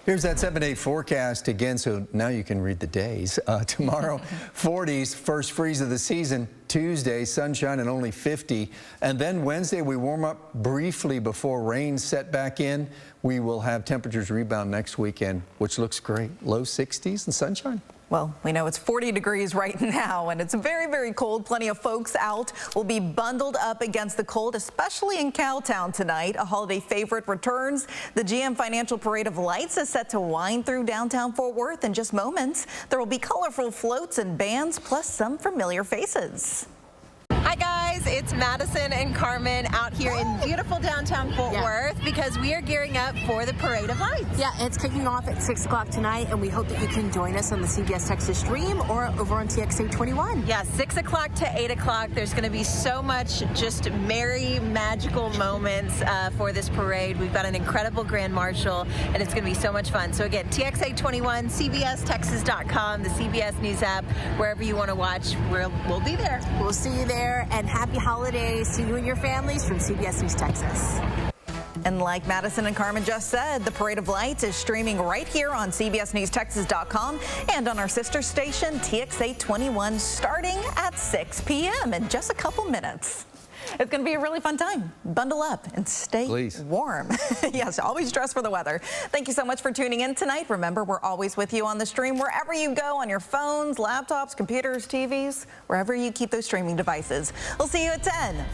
Here's that 7-day forecast again, so now you can read the days. Tomorrow, 40s, first freeze of the season. Tuesday, sunshine and only 50. And then Wednesday, we warm up briefly before rain set back in. We will have temperatures rebound next weekend, which looks great. Low 60s and sunshine. Well, we know it's 40 degrees right now, and it's very, very cold. Plenty of folks out will be bundled up against the cold, especially in Cowtown tonight. A holiday favorite returns. The GM Financial Parade of Lights is set to wind through downtown Fort Worth in just moments. There will be colorful floats and bands, plus some familiar faces. Hi guys, it's Madison and Carmen out here in beautiful downtown Fort Worth because we are gearing up for the Parade of Lights. Yeah, it's kicking off at 6 o'clock tonight, and we hope that you can join us on the CBS Texas stream or over on TXA 21. Yeah, 6 o'clock to 8 o'clock. There's going to be so much just merry, magical moments for this parade. We've got an incredible Grand Marshal, and it's going to be so much fun. So again, TXA 21, CBSTexas.com, the CBS News app, wherever you want to watch, we'll be there. We'll see you there, and happy holidays to you and your families from CBS News Texas. And like Madison and Carmen just said, the Parade of Lights is streaming right here on CBSNewsTexas.com and on our sister station, TXA 21, starting at 6 p.m. in just a couple minutes. It's going to be a really fun time. Bundle up and stay warm. Yes, always dress for the weather. Thank you so much for tuning in tonight. Remember, we're always with you on the stream wherever you go, on your phones, laptops, computers, TVs, wherever you keep those streaming devices. We'll see you at 10.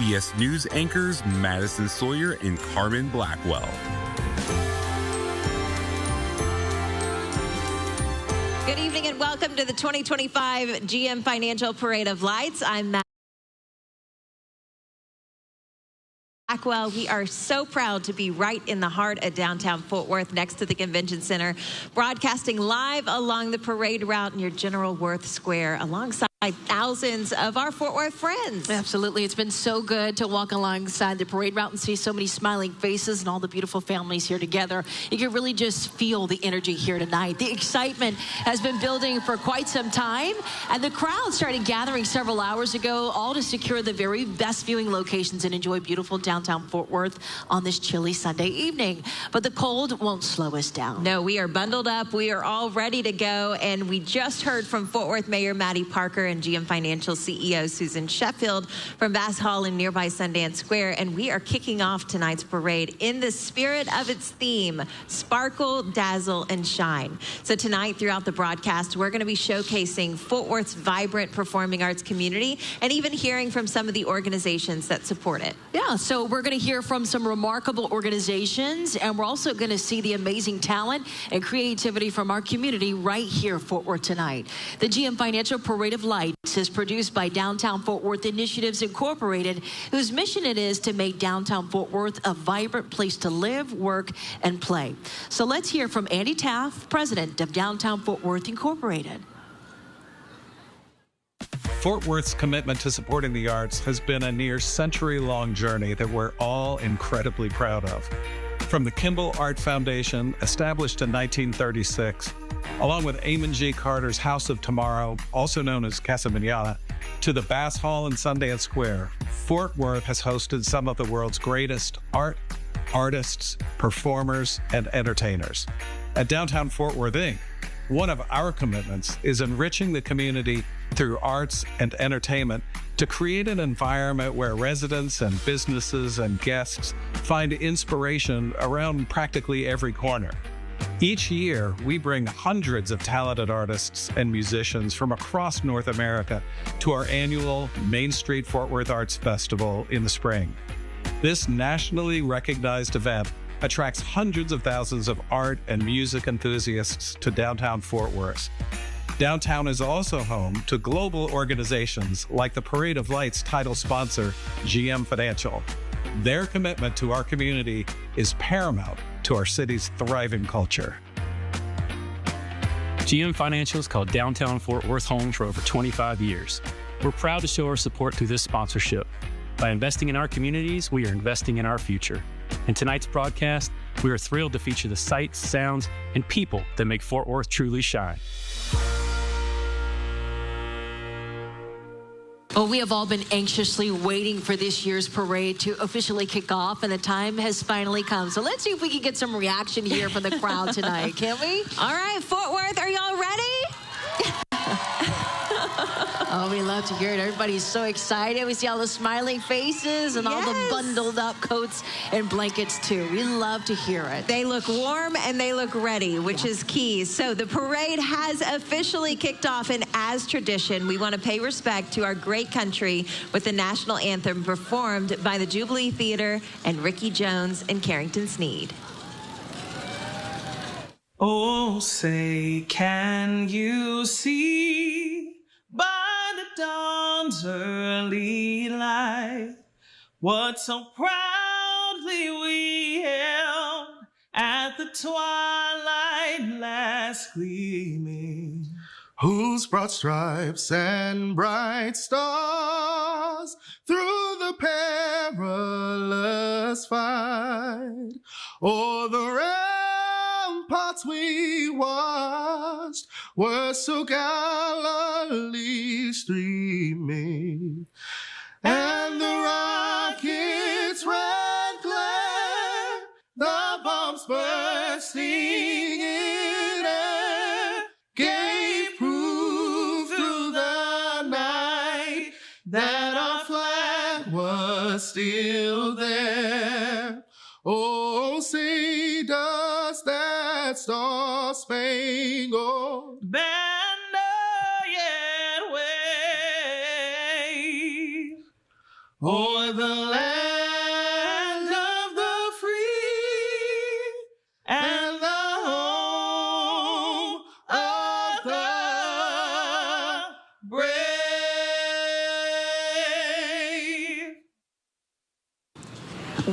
CBS News anchors Madison Sawyer and Carmen Blackwell. Good evening and welcome to the 2025 GM Financial Parade of Lights. I'm Matt Blackwell. We are so proud to be right in the heart of downtown Fort Worth next to the Convention Center, broadcasting live along the parade route near General Worth Square alongside thousands of our Fort Worth friends. Absolutely. It's been so good to walk alongside the parade route and see so many smiling faces and all the beautiful families here together. You can really just feel the energy here tonight. The excitement has been building for quite some time, and the crowd started gathering several hours ago, all to secure the very best viewing locations and enjoy beautiful downtown Fort Worth on this chilly Sunday evening. But the cold won't slow us down. No, we are bundled up. We are all ready to go, and we just heard from Fort Worth Mayor Maddie Parker and GM Financial CEO Susan Sheffield from Bass Hall in nearby Sundance Square, and we are kicking off tonight's parade in the spirit of its theme, sparkle, dazzle, and shine. So tonight, throughout the broadcast, we're going to be showcasing Fort Worth's vibrant performing arts community and even hearing from some of the organizations that support it. Yeah, so we're going to hear from some remarkable organizations, and we're also going to see the amazing talent and creativity from our community right here in Fort Worth tonight. The GM Financial Parade of Lights is produced by Downtown Fort Worth Initiatives Incorporated, whose mission it is to make downtown Fort Worth a vibrant place to live, work, and play. So let's hear from Andy Taft, president of Downtown Fort Worth Incorporated. Fort Worth's commitment to supporting the arts has been a near century-long journey that we're all incredibly proud of. From the Kimball Art Foundation, established in 1936, along with Amon G. Carter's House of Tomorrow, also known as Casa Mañana, to the Bass Hall in Sundance Square, Fort Worth has hosted some of the world's greatest art, artists, performers, and entertainers. At Downtown Fort Worth, Inc., one of our commitments is enriching the community through arts and entertainment to create an environment where residents and businesses and guests find inspiration around practically every corner. Each year, we bring hundreds of talented artists and musicians from across North America to our annual Main Street Fort Worth Arts Festival in the spring. This nationally recognized event attracts hundreds of thousands of art and music enthusiasts to downtown Fort Worth. Downtown is also home to global organizations like the Parade of Lights title sponsor, GM Financial. Their commitment to our community is paramount to our city's thriving culture. GM Financial has called downtown Fort Worth home for over 25 years. We're proud to show our support through this sponsorship. By investing in our communities, we are investing in our future. In tonight's broadcast, we are thrilled to feature the sights, sounds, and people that make Fort Worth truly shine. Well, we have all been anxiously waiting for this year's parade to officially kick off, and the time has finally come. So let's see if we can get some reaction here from the crowd tonight, can we? All right, Fort Worth, are y'all ready? Oh, we love to hear it. Everybody's so excited. We see all the smiling faces and all the bundled up coats and blankets, too. We love to hear it. They look warm and they look ready, which is key. So the parade has officially kicked off, and as tradition, we want to pay respect to our great country with the national anthem performed by the Jubilee Theater and Ricky Jones and Carrington Sneed. Oh, say, can you see by the dawn's early light what so proudly we held at the twilight last gleaming, whose broad stripes and bright stars through the perilous fight o'er the ramparts we watched were so gallantly streaming, and the rocket's red glare, the bombs bursting in air, gave proof through the night that our flag was still there. Oh, say does that star-spangled banner yet wave o'er the land of the free and the home of the brave.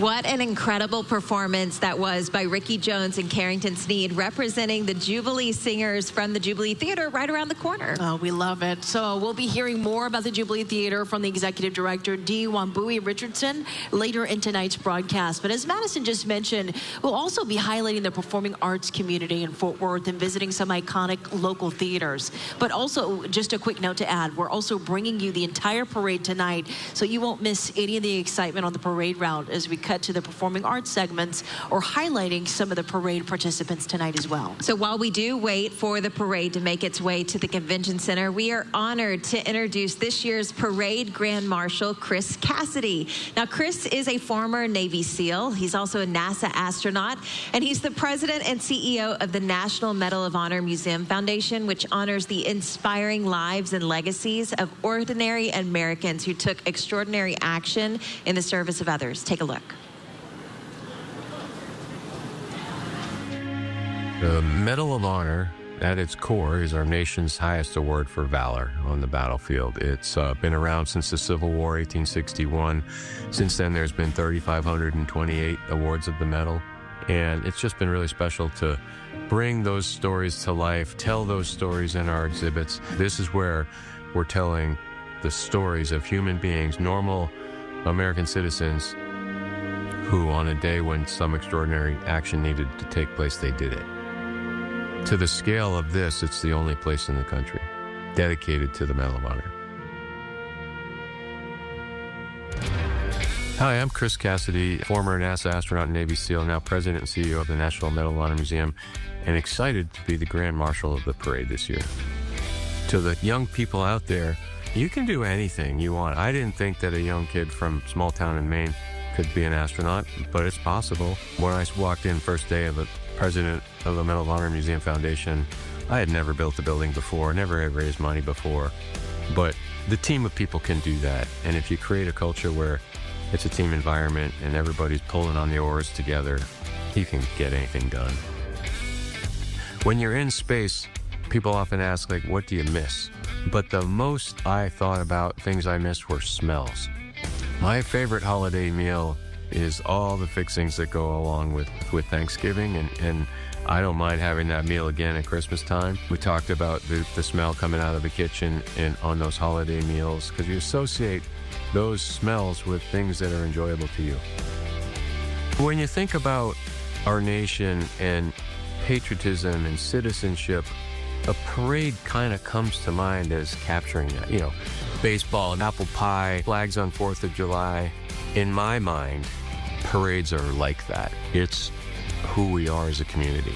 What an incredible performance that was by Ricky Jones and Carrington Sneed, representing the Jubilee Singers from the Jubilee Theater right around the corner. Oh, we love it. So we'll be hearing more about the Jubilee Theater from the Executive Director, D. Wambui Richardson, later in tonight's broadcast. But as Madison just mentioned, we'll also be highlighting the performing arts community in Fort Worth and visiting some iconic local theaters. But also, just a quick note to add, we're also bringing you the entire parade tonight, so you won't miss any of the excitement on the parade route as we cut to the performing arts segments or highlighting some of the parade participants tonight as well. So while we do wait for the parade to make its way to the convention center, we are honored to introduce this year's parade Grand Marshal, Chris Cassidy. Now, Chris is a former Navy SEAL. He's also a NASA astronaut, and he's the president and CEO of the National Medal of Honor Museum Foundation, which honors the inspiring lives and legacies of ordinary Americans who took extraordinary action in the service of others. Take a look. The Medal of Honor, at its core, is our nation's highest award for valor on the battlefield. It's been around since the Civil War, 1861. Since then, there's been 3,528 awards of the medal, and it's just been really special to bring those stories to life, tell those stories in our exhibits. This is where we're telling the stories of human beings, normal American citizens, who on a day when some extraordinary action needed to take place, they did it. To the scale of this, it's the only place in the country dedicated to the Medal of Honor. Hi, I'm Chris Cassidy, former NASA astronaut and Navy SEAL, now president and CEO of the National Medal of Honor Museum, and excited to be the Grand Marshal of the parade this year. To the young people out there, you can do anything you want. I didn't think that a young kid from a small town in Maine could be an astronaut, but it's possible. When I walked in first day of the president of the Medal of Honor Museum Foundation, I had never built a building before, never had raised money before, but the team of people can do that. And if you create a culture where it's a team environment and everybody's pulling on the oars together, you can get anything done. When you're in space, people often ask, like, what do you miss? But the most I thought about things I missed were smells. My favorite holiday meal is all the fixings that go along with Thanksgiving, and I don't mind having that meal again at Christmas time. We talked about the smell coming out of the kitchen and on those holiday meals, because you associate those smells with things that are enjoyable to you. When you think about our nation and patriotism and citizenship, a parade kind of comes to mind as capturing that. You know, baseball and apple pie, flags on 4th of July. In my mind, parades are like that. It's who we are as a community.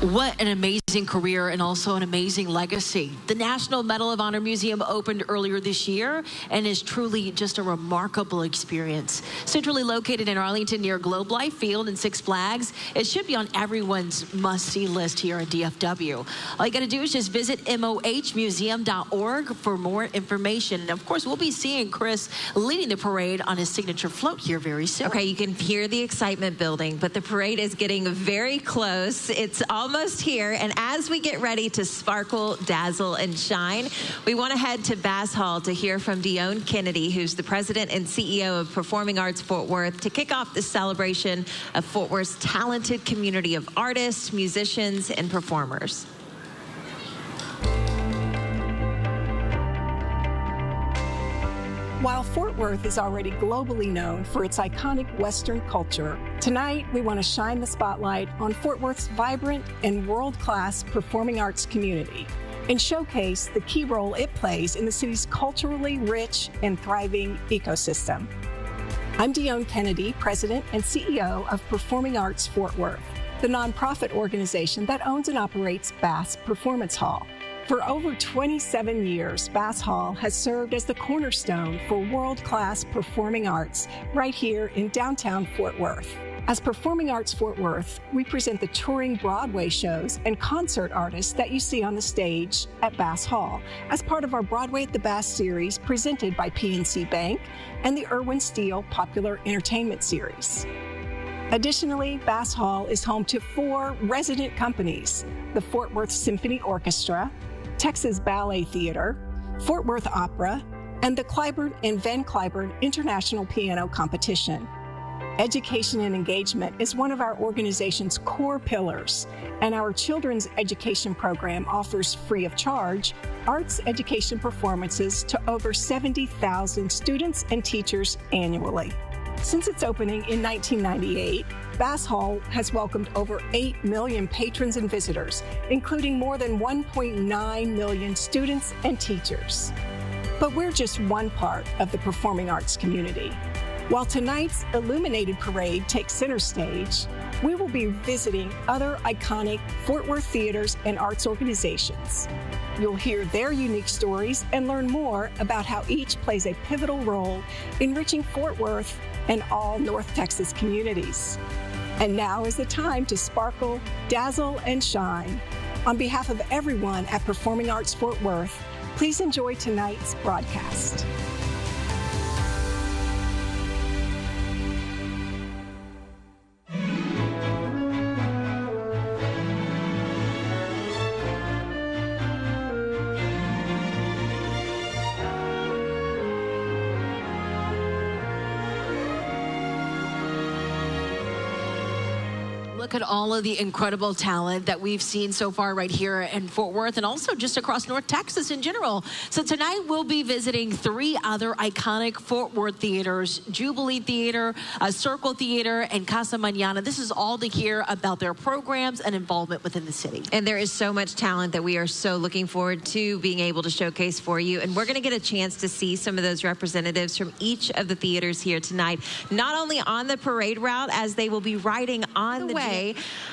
What an amazing career and also an amazing legacy. The National Medal of Honor Museum opened earlier this year and is truly just a remarkable experience. Centrally located in Arlington near Globe Life Field and Six Flags, it should be on everyone's must-see list here in DFW. All you got to do is just visit mohmuseum.org for more information. And of course, we'll be seeing Chris leading the parade on his signature float here very soon. Okay, you can hear the excitement building, but the parade is getting very close. It's almost here, and as we get ready to sparkle, dazzle, and shine, we want to head to Bass Hall to hear from Dion Kennedy, who's the president and CEO of Performing Arts Fort Worth, to kick off the celebration of Fort Worth's talented community of artists, musicians, and performers. While Fort Worth is already globally known for its iconic Western culture, tonight we want to shine the spotlight on Fort Worth's vibrant and world-class performing arts community and showcase the key role it plays in the city's culturally rich and thriving ecosystem. I'm Dion Kennedy, President and CEO of Performing Arts Fort Worth, the nonprofit organization that owns and operates Bass Performance Hall. For over 27 years, Bass Hall has served as the cornerstone for world-class performing arts right here in downtown Fort Worth. As Performing Arts Fort Worth, we present the touring Broadway shows and concert artists that you see on the stage at Bass Hall as part of our Broadway at the Bass series presented by PNC Bank and the Irwin Steele Popular Entertainment Series. Additionally, Bass Hall is home to 4 resident companies: the Fort Worth Symphony Orchestra, Texas Ballet Theater, Fort Worth Opera, and the Clyburn and Van Cliburn International Piano Competition. Education and engagement is one of our organization's core pillars, and our children's education program offers free of charge arts education performances to over 70,000 students and teachers annually. Since its opening in 1998, Bass Hall has welcomed over 8 million patrons and visitors, including more than 1.9 million students and teachers. But we're just one part of the performing arts community. While tonight's Illuminated Parade takes center stage, we will be visiting other iconic Fort Worth theaters and arts organizations. You'll hear their unique stories and learn more about how each plays a pivotal role enriching Fort Worth and all North Texas communities. And now is the time to sparkle, dazzle, and shine. On behalf of everyone at Performing Arts Fort Worth, please enjoy tonight's broadcast. Look at all of the incredible talent that we've seen so far right here in Fort Worth and also just across North Texas in general. So tonight we'll be visiting 3 other iconic Fort Worth theaters: Jubilee Theater, Circle Theater, and Casa Mañana. This is all to hear about their programs and involvement within the city. And there is so much talent that we are so looking forward to being able to showcase for you. And we're going to get a chance to see some of those representatives from each of the theaters here tonight, not only on the parade route as they will be riding on the way.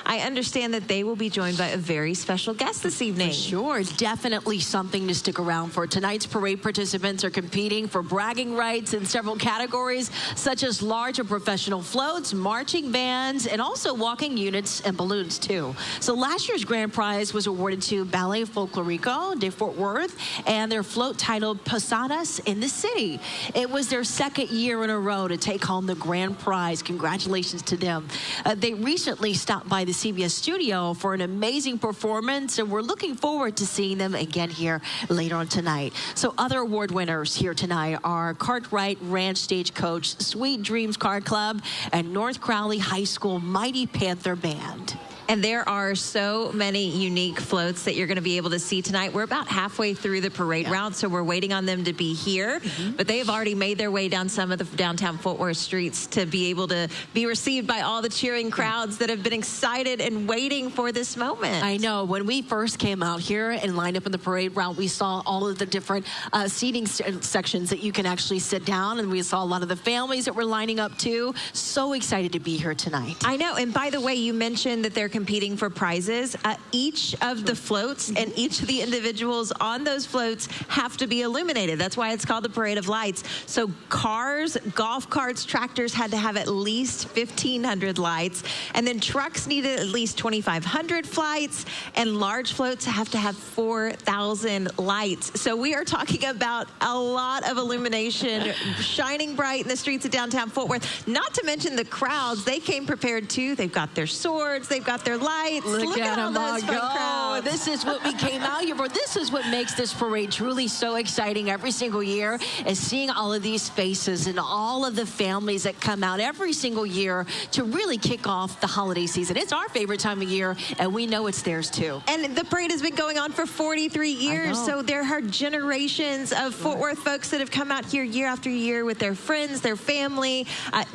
I understand that they will be joined by a very special guest this evening. For sure. Definitely something to stick around for. Tonight's parade participants are competing for bragging rights in several categories, such as large and professional floats, marching bands, and also walking units and balloons, too. So last year's grand prize was awarded to Ballet Folklorico de Fort Worth and their float titled Posadas in the City. It was their 2nd year in a row to take home the grand prize. Congratulations to them. They recently stopped by the CBS studio for an amazing performance, and we're looking forward to seeing them again here later on tonight. So other award winners here tonight are Cartwright Ranch Stagecoach, Sweet Dreams Card Club, and North Crowley High School Mighty Panther Band. And there are so many unique floats that you're going to be able to see tonight. We're about halfway through the parade route, so we're waiting on them to be here. But they have already made their way down some of the downtown Fort Worth streets to be able to be received by all the cheering crowds that have been excited and waiting for this moment. I know. When we first came out here and lined up in the parade route, we saw all of the different seating sections that you can actually sit down, and we saw a lot of the families that were lining up too. So excited to be here tonight. I know. And by the way, you mentioned that they're competing for prizes. Each of the floats and each of the individuals on those floats have to be illuminated. That's why it's called the Parade of Lights. So cars, golf carts, tractors had to have at least 1,500 lights, and then trucks needed at least 2,500 lights, and large floats have to have 4,000 lights. So we are talking about a lot of illumination shining bright in the streets of downtown Fort Worth. Not to mention the crowds. They came prepared too. They've got their swords, they've got their lights. Look at all them all those fun go. crowds. This is what we came out here for. This is what makes this parade truly so exciting every single year, is seeing all of these faces and all of the families that come out every single year to really kick off the holiday season. It's our favorite time of year, and we know it's theirs too. And the parade has been going on for 43 years, so there are generations of Fort Worth folks that have come out here year after year with their friends, their family,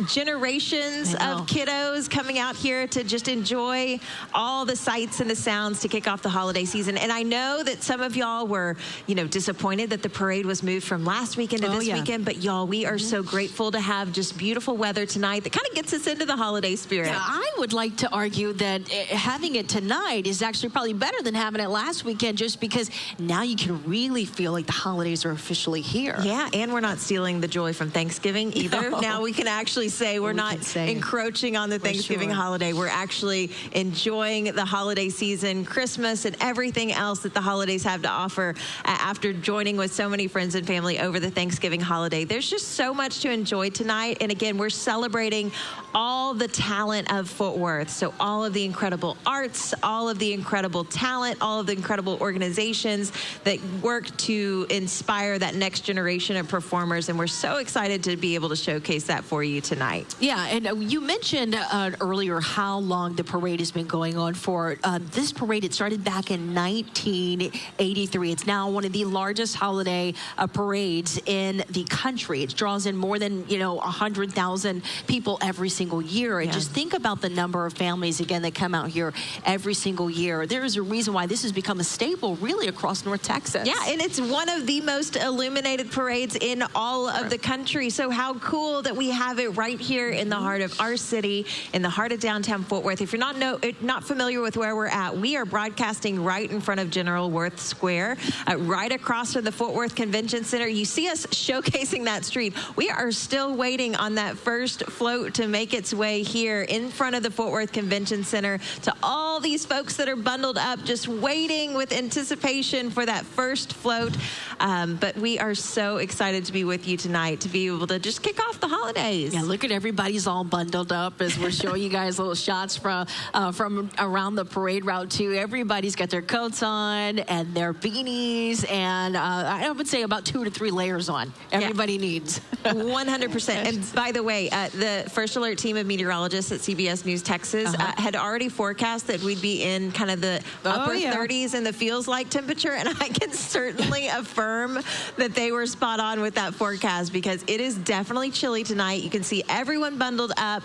generations of kiddos coming out here to just enjoy all the sights and the sounds to kick off the the holiday season. And I know that some of y'all were, disappointed that the parade was moved from last weekend to this weekend. But y'all, we are so grateful to have just beautiful weather tonight that kind of gets us into the holiday spirit. Yeah, I would like to argue that having it tonight is actually probably better than having it last weekend, just because now you can really feel like the holidays are officially here. Yeah, and we're not stealing the joy from Thanksgiving either. No. Now we can actually say we're not encroaching on the Thanksgiving holiday. We're actually enjoying the holiday season, Christmas, and everything else that the holidays have to offer after joining with so many friends and family over the Thanksgiving holiday. There's just so much to enjoy tonight. And again, we're celebrating all the talent of Fort Worth. So all of the incredible arts, all of the incredible talent, all of the incredible organizations that work to inspire that next generation of performers. And we're so excited to be able to showcase that for you tonight. Yeah, and you mentioned earlier how long the parade has been going on for. This parade, it started back in 1983. It's now one of the largest holiday parades in the country. It draws in more than 100,000 people every single year. And just think about the number of families, again, that come out here every single year. There is a reason why this has become a staple really across North Texas. Yeah, and it's one of the most illuminated parades in all of the country. So how cool that we have it right here in the heart of our city, in the heart of downtown Fort Worth. If you're not familiar with where we're at, we are broadcasting right in front of General Worth Square, right across from the Fort Worth Convention Center. You see us showcasing that street. We are still waiting on that first float to make its way here in front of the Fort Worth Convention Center, to all these folks that are bundled up, just waiting with anticipation for that first float. But we are so excited to be with you tonight, to be able to just kick off the holidays. Yeah, look at everybody's all bundled up as we're showing you guys little shots from around the parade route too. Everybody's got their coats on and their beanies, and I would say about 2 to 3 layers on. Everybody needs. 100%. And by the way, the First Alert team of meteorologists at CBS News Texas had already forecast that we'd be in kind of the upper 30s in the feels like temperature, and I can certainly affirm that they were spot on with that forecast, because it is definitely chilly tonight. You can see everyone bundled up,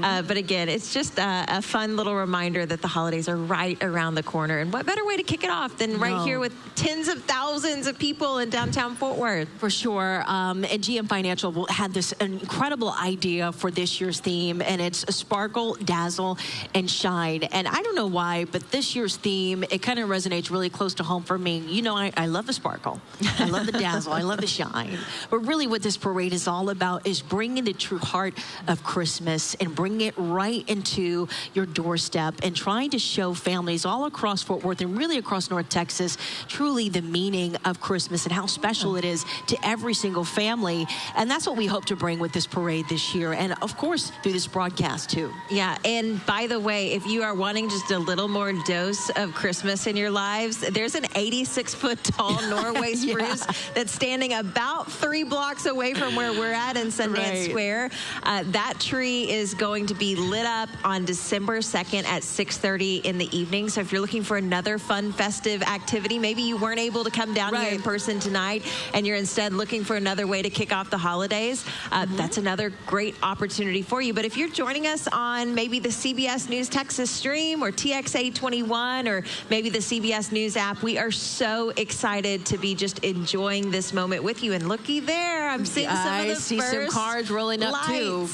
but again, it's just a fun little reminder that the holidays are right around the corner, and what better way to kick it off than right here with tens of thousands of people in downtown Fort Worth. For sure. And GM Financial had this incredible idea for this year's theme, and it's Sparkle, Dazzle, and Shine. And I don't know why, but this year's theme, it kind of resonates really close to home for me. I love the sparkle. I love the dazzle. I love the shine. But really what this parade is all about is bringing the true heart of Christmas and bringing it right into your doorstep, and trying to show families all across Fort Worth and really across North Texas truly the meaning of Christmas and how special it is to every single family. And that's what we hope to bring with this parade this year, and of course through this broadcast too. Yeah, and by the way, if you are wanting just a little more dose of Christmas in your lives, there's an 86-foot tall Norway spruce that's standing about 3 blocks away from where we're at in Sundance Square. That tree is going to be lit up on December 2nd at 6:30 in the evening. So if you're looking for another fun, festive activity, maybe you weren't able to come down here in person tonight, and you're instead looking for another way to kick off the holidays, that's another great opportunity for you. But if you're joining us on maybe the CBS News Texas stream or TXA 21 or maybe the CBS News app, we are so excited to be just enjoying this moment with you. And looky there, I'm seeing some of the some cars rolling up too.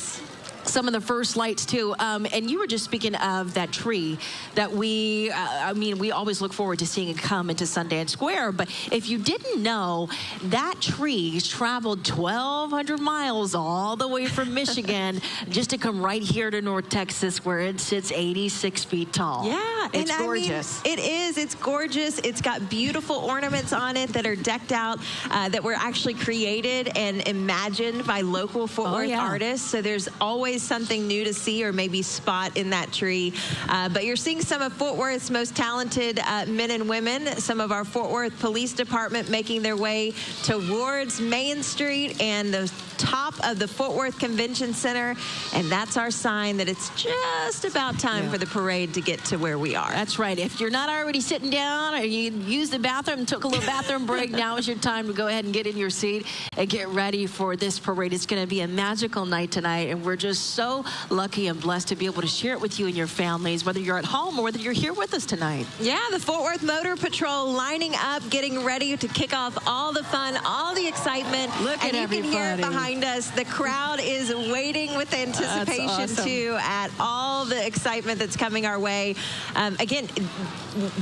Some of the first lights too. And you were just speaking of that tree that we always look forward to seeing it come into Sundance Square. But if you didn't know, that tree traveled 1,200 miles all the way from Michigan just to come right here to North Texas, where it sits 86 feet tall. Yeah, it's gorgeous. It is. It's gorgeous. It's got beautiful ornaments on it that are decked out, that were actually created and imagined by local Fort Worth artists. So there's always something new to see or maybe spot in that tree. But you're seeing some of Fort Worth's most talented men and women, some of our Fort Worth Police Department making their way towards Main Street and the top of the Fort Worth Convention Center. And that's our sign that it's just about time for the parade to get to where we are. That's right. If you're not already sitting down or you used the bathroom, took a little bathroom break, now is your time to go ahead and get in your seat and get ready for this parade. It's going to be a magical night tonight, and we're just just so lucky and blessed to be able to share it with you and your families, whether you're at home or whether you're here with us tonight. Yeah, the Fort Worth Motor Patrol lining up, getting ready to kick off all the fun, all the excitement. Look at everybody. And you can hear it behind us. The crowd is waiting with anticipation, awesome. too, at all the excitement that's coming our way. Again,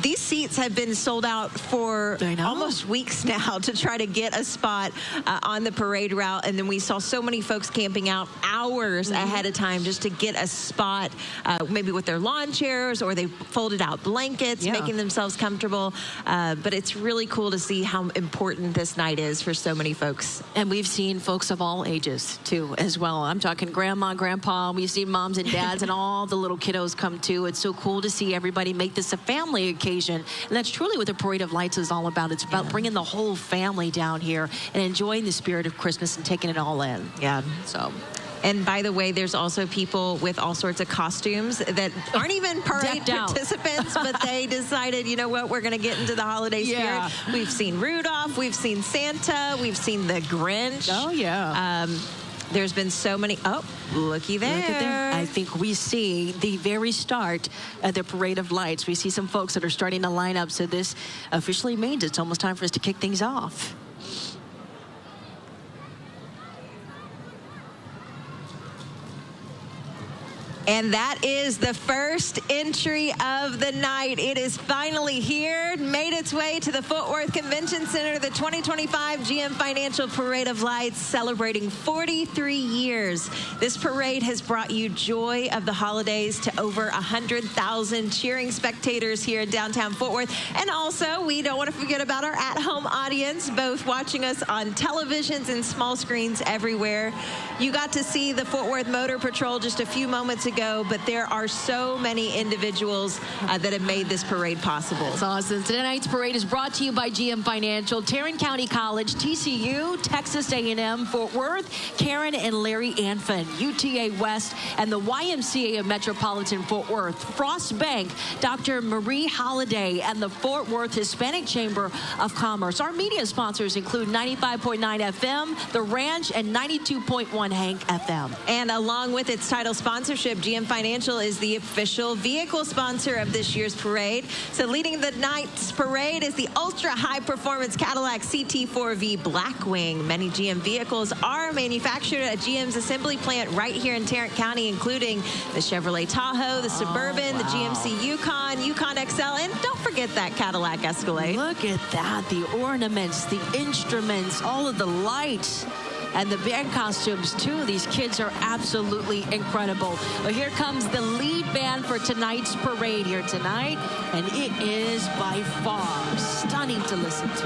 these seats have been sold out for almost weeks now to try to get a spot on the parade route. And then we saw so many folks camping out hours ahead of time just to get a spot, maybe with their lawn chairs, or they folded out blankets, making themselves comfortable. But it's really cool to see how important this night is for so many folks. And we've seen folks of all ages, too, as well. I'm talking grandma, grandpa. We've seen moms and dads and all the little kiddos come, too. It's so cool to see everybody make this a family occasion. And that's truly what the Parade of Lights is all about. It's about bringing the whole family down here and enjoying the spirit of Christmas and taking it all in. Yeah. So... And by the way, there's also people with all sorts of costumes that aren't even parade participants, but they decided, you know what, we're going to get into the holiday spirit. We've seen Rudolph, we've seen Santa, we've seen the Grinch. Oh, yeah. There's been so many. Oh, looky there. Look at there. I think we see the very start of the Parade of Lights. We see some folks that are starting to line up, so this officially means it's almost time for us to kick things off. And that is the first entry of the night. It is finally here, made its way to the Fort Worth Convention Center, the 2025 GM Financial Parade of Lights, celebrating 43 years. This parade has brought you joy of the holidays to over 100,000 cheering spectators here in downtown Fort Worth. And also, we don't want to forget about our at-home audience, both watching us on televisions and small screens everywhere. You got to see the Fort Worth Motor Patrol just a few moments ago, but there are so many individuals that have made this parade possible. That's awesome. Tonight's parade is brought to you by GM Financial, Tarrant County College, TCU, Texas A&M, Fort Worth, Karen and Larry Anfin, UTA West, and the YMCA of Metropolitan Fort Worth, Frost Bank, Dr. Marie Holliday, and the Fort Worth Hispanic Chamber of Commerce. Our media sponsors include 95.9 FM, The Ranch, and 92.1 Hank FM. And along with its title sponsorship, GM Financial is the official vehicle sponsor of this year's parade. So leading the night's parade is the ultra high performance Cadillac CT4V Blackwing. Many GM vehicles are manufactured at GM's assembly plant right here in Tarrant County, including the Chevrolet Tahoe, the Suburban, the GMC Yukon, Yukon XL, and don't forget that Cadillac Escalade. Look at that, the ornaments, the instruments, all of the lights. And the band costumes, too. These kids are absolutely incredible. Well, here comes the lead band for tonight's parade here tonight. And it is by far stunning to listen to.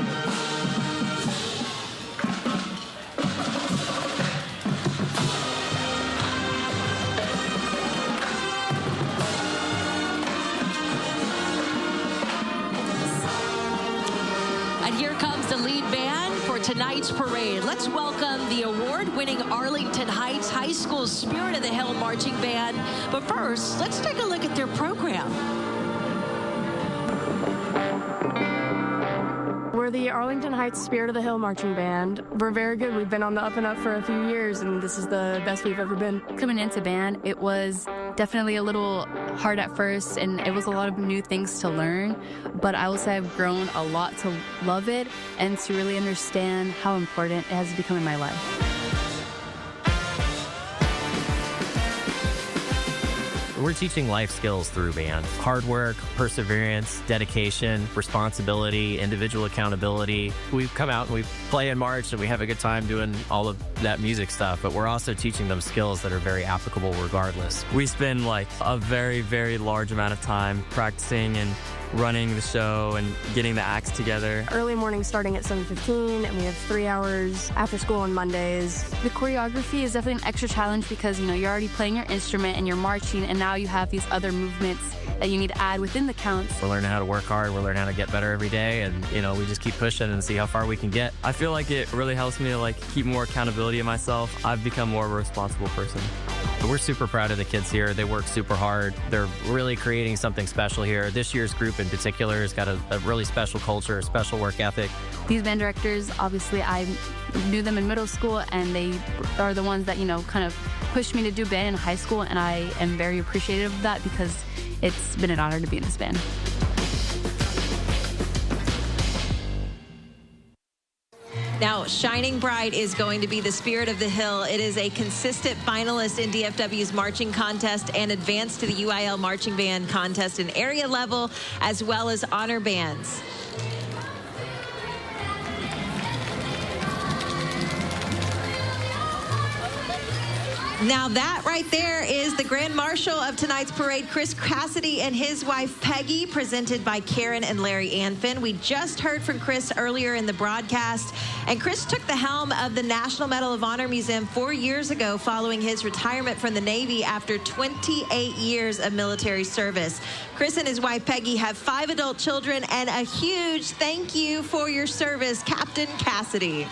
And here comes the lead band for tonight's parade. Let's welcome the award-winning Arlington Heights High School Spirit of the Hill Marching Band. But first, let's take a look at their program. We're the Arlington Heights Spirit of the Hill Marching Band. We're very good. We've been on the up and up for a few years, and this is the best we've ever been. Coming into band, it was definitely a little hard at first, and it was a lot of new things to learn, but I will say I've grown a lot to love it and to really understand how important it has become in my life. We're teaching life skills through band. Hard work, perseverance, dedication, responsibility, individual accountability. We come out and we play and march and we have a good time doing all of that music stuff, but we're also teaching them skills that are very applicable regardless. We spend like a very, very large amount of time practicing and running the show and getting the acts together. Early morning starting at 7:15, and we have 3 hours after school on Mondays. The choreography is definitely an extra challenge because, you know, you're already playing your instrument and you're marching, and now you have these other movements that you need to add within the counts. We're learning how to work hard, we're learning how to get better every day, and, you know, we just keep pushing and see how far we can get. I feel like it really helps me to, like, keep more accountability in myself. I've become more of a responsible person. We're super proud of the kids here. They work super hard. They're really creating something special here. This year's group in particular has got a really special culture, a special work ethic. These band directors, obviously, I knew them in middle school, and they are the ones that, kind of pushed me to do band in high school, and I am very appreciative of that because it's been an honor to be in this band. Now, Shining Bright is going to be the Spirit of the Hill. It is a consistent finalist in DFW's marching contest and advanced to the UIL marching band contest in area level, as well as honor bands. Now that right there is the Grand Marshal of tonight's parade, Chris Cassidy and his wife Peggy, presented by Karen and Larry Anfin. We just heard from Chris earlier in the broadcast, and Chris took the helm of the National Medal of Honor Museum 4 years ago following his retirement from the Navy after 28 years of military service. Chris and his wife Peggy have 5 adult children, and a huge thank you for your service, Captain Cassidy.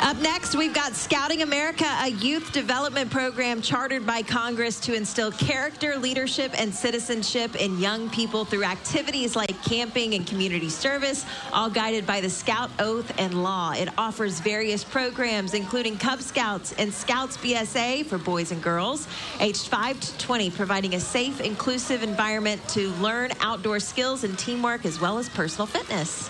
Up next, we've got Scouting America, a youth development program chartered by Congress to instill character, leadership, and citizenship in young people through activities like camping and community service, all guided by the Scout Oath and Law. It offers various programs, including Cub Scouts and Scouts BSA for boys and girls, aged 5 to 20, providing a safe, inclusive environment to learn outdoor skills and teamwork, as well as personal fitness.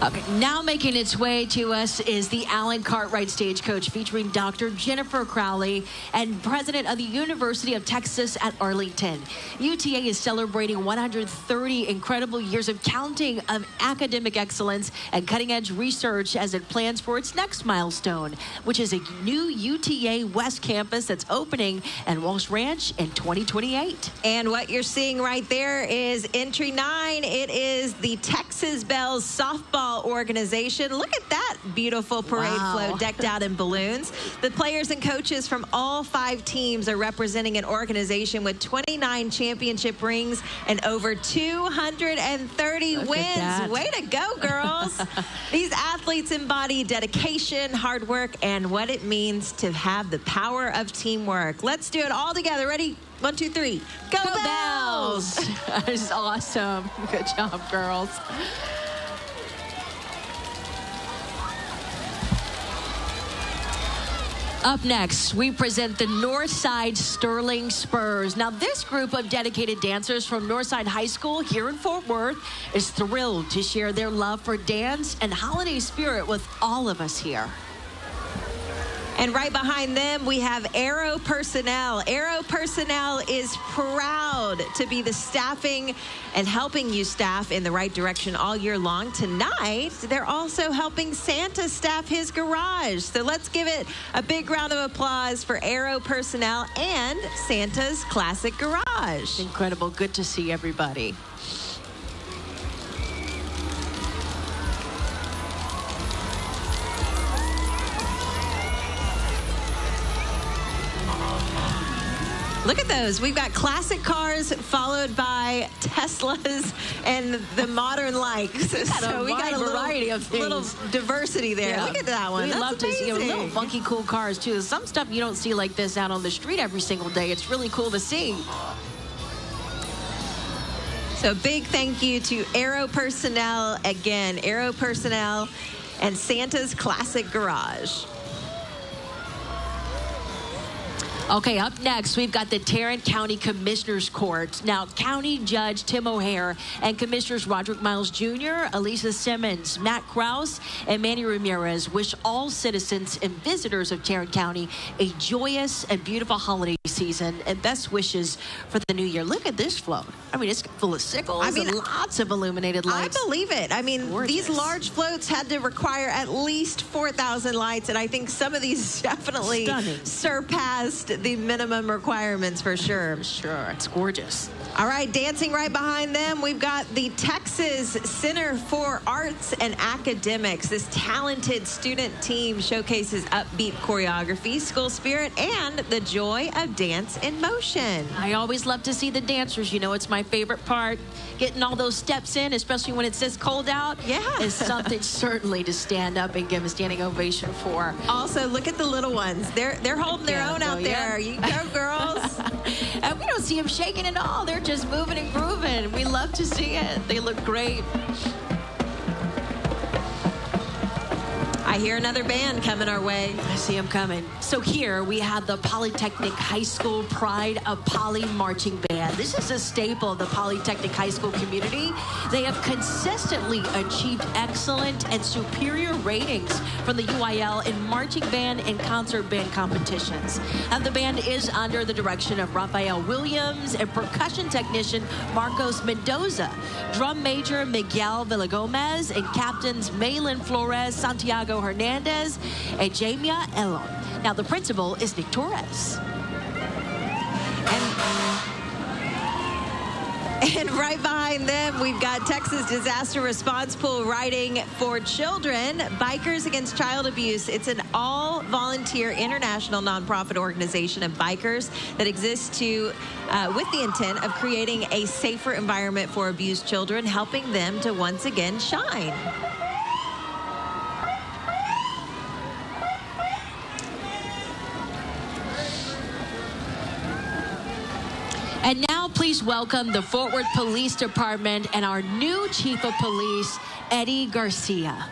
Okay, now making its way to us is the Alan Cartwright Stagecoach, featuring Dr. Jennifer Crowley and president of the University of Texas at Arlington. UTA is celebrating 130 incredible years of counting of academic excellence and cutting-edge research as it plans for its next milestone, which is a new UTA West campus that's opening in Walsh Ranch in 2028. And what you're seeing right there is entry 9. It is the Texas Bells softball organization. Look at that beautiful parade float decked out in balloons. The players and coaches from all 5 teams are representing an organization with 29 championship rings and over 230 wins. Way to go, girls. These athletes embody dedication, hard work, and what it means to have the power of teamwork. Let's do it all together. Ready? 1, 2, 3. Go Bells! That is awesome. Good job, girls. Up next, we present the Northside Sterling Spurs. Now, this group of dedicated dancers from Northside High School here in Fort Worth is thrilled to share their love for dance and holiday spirit with all of us here. And right behind them, we have Aero Personnel. Aero Personnel is proud to be the staffing and helping you staff in the right direction all year long. Tonight, they're also helping Santa staff his garage. So let's give it a big round of applause for Aero Personnel and Santa's Classic Garage. Incredible. Good to see everybody. Look at those. We've got classic cars followed by Teslas and the modern likes. So we got a variety of things. Little diversity there. Yeah. Look at that one. We love to see little amazing. funky, cool cars too. Some stuff you don't see like this out on the street every single day. It's really cool to see. So big thank you to Aero Personnel again. Aero Personnel and Santa's Classic Garage. Okay, up next, we've got the Tarrant County Commissioners Court. Now, County Judge Tim O'Hare and Commissioners Roderick Miles Jr., Elisa Simmons, Matt Krause, and Manny Ramirez wish all citizens and visitors of Tarrant County a joyous and beautiful holiday season and best wishes for the new year. Look at this float. I mean, it's full of sickles and lots of illuminated lights. I believe it. I mean, Gorgeous. These large floats had to require at least 4,000 lights, and I think some of these definitely surpassed the minimum requirements for sure. Sure, it's gorgeous. All right, dancing right behind them, we've got the Texas Center for Arts and Academics. This talented student team showcases upbeat choreography, school spirit, and the joy of dance in motion. I always love to see the dancers. You know, it's my favorite part. Getting all those steps in, especially when it says cold out, is something certainly to stand up and give a standing ovation for. Also, look at the little ones. They're holding their own out there. You go, girls. And we don't see them shaking at all. They're just moving and grooving. We love to see it. They look great. I hear another band coming our way. I see them coming. So here we have the Polytechnic High School Pride of Poly Marching Band. This is a staple of the Polytechnic High School community. They have consistently achieved excellent and superior ratings from the UIL in marching band and concert band competitions. And the band is under the direction of Raphael Williams and percussion technician Marcos Mendoza, drum major Miguel Villagomez, and captains Malin Flores, Santiago Hernandez, and Jamia Elon. Now, the principal is Nick Torres. And right behind them, we've got Texas Disaster Response Pool Riding for Children, Bikers Against Child Abuse. It's an all-volunteer international nonprofit organization of bikers that exists with the intent of creating a safer environment for abused children, helping them to once again shine. And now please welcome the Fort Worth Police Department and our new Chief of Police, Eddie Garcia.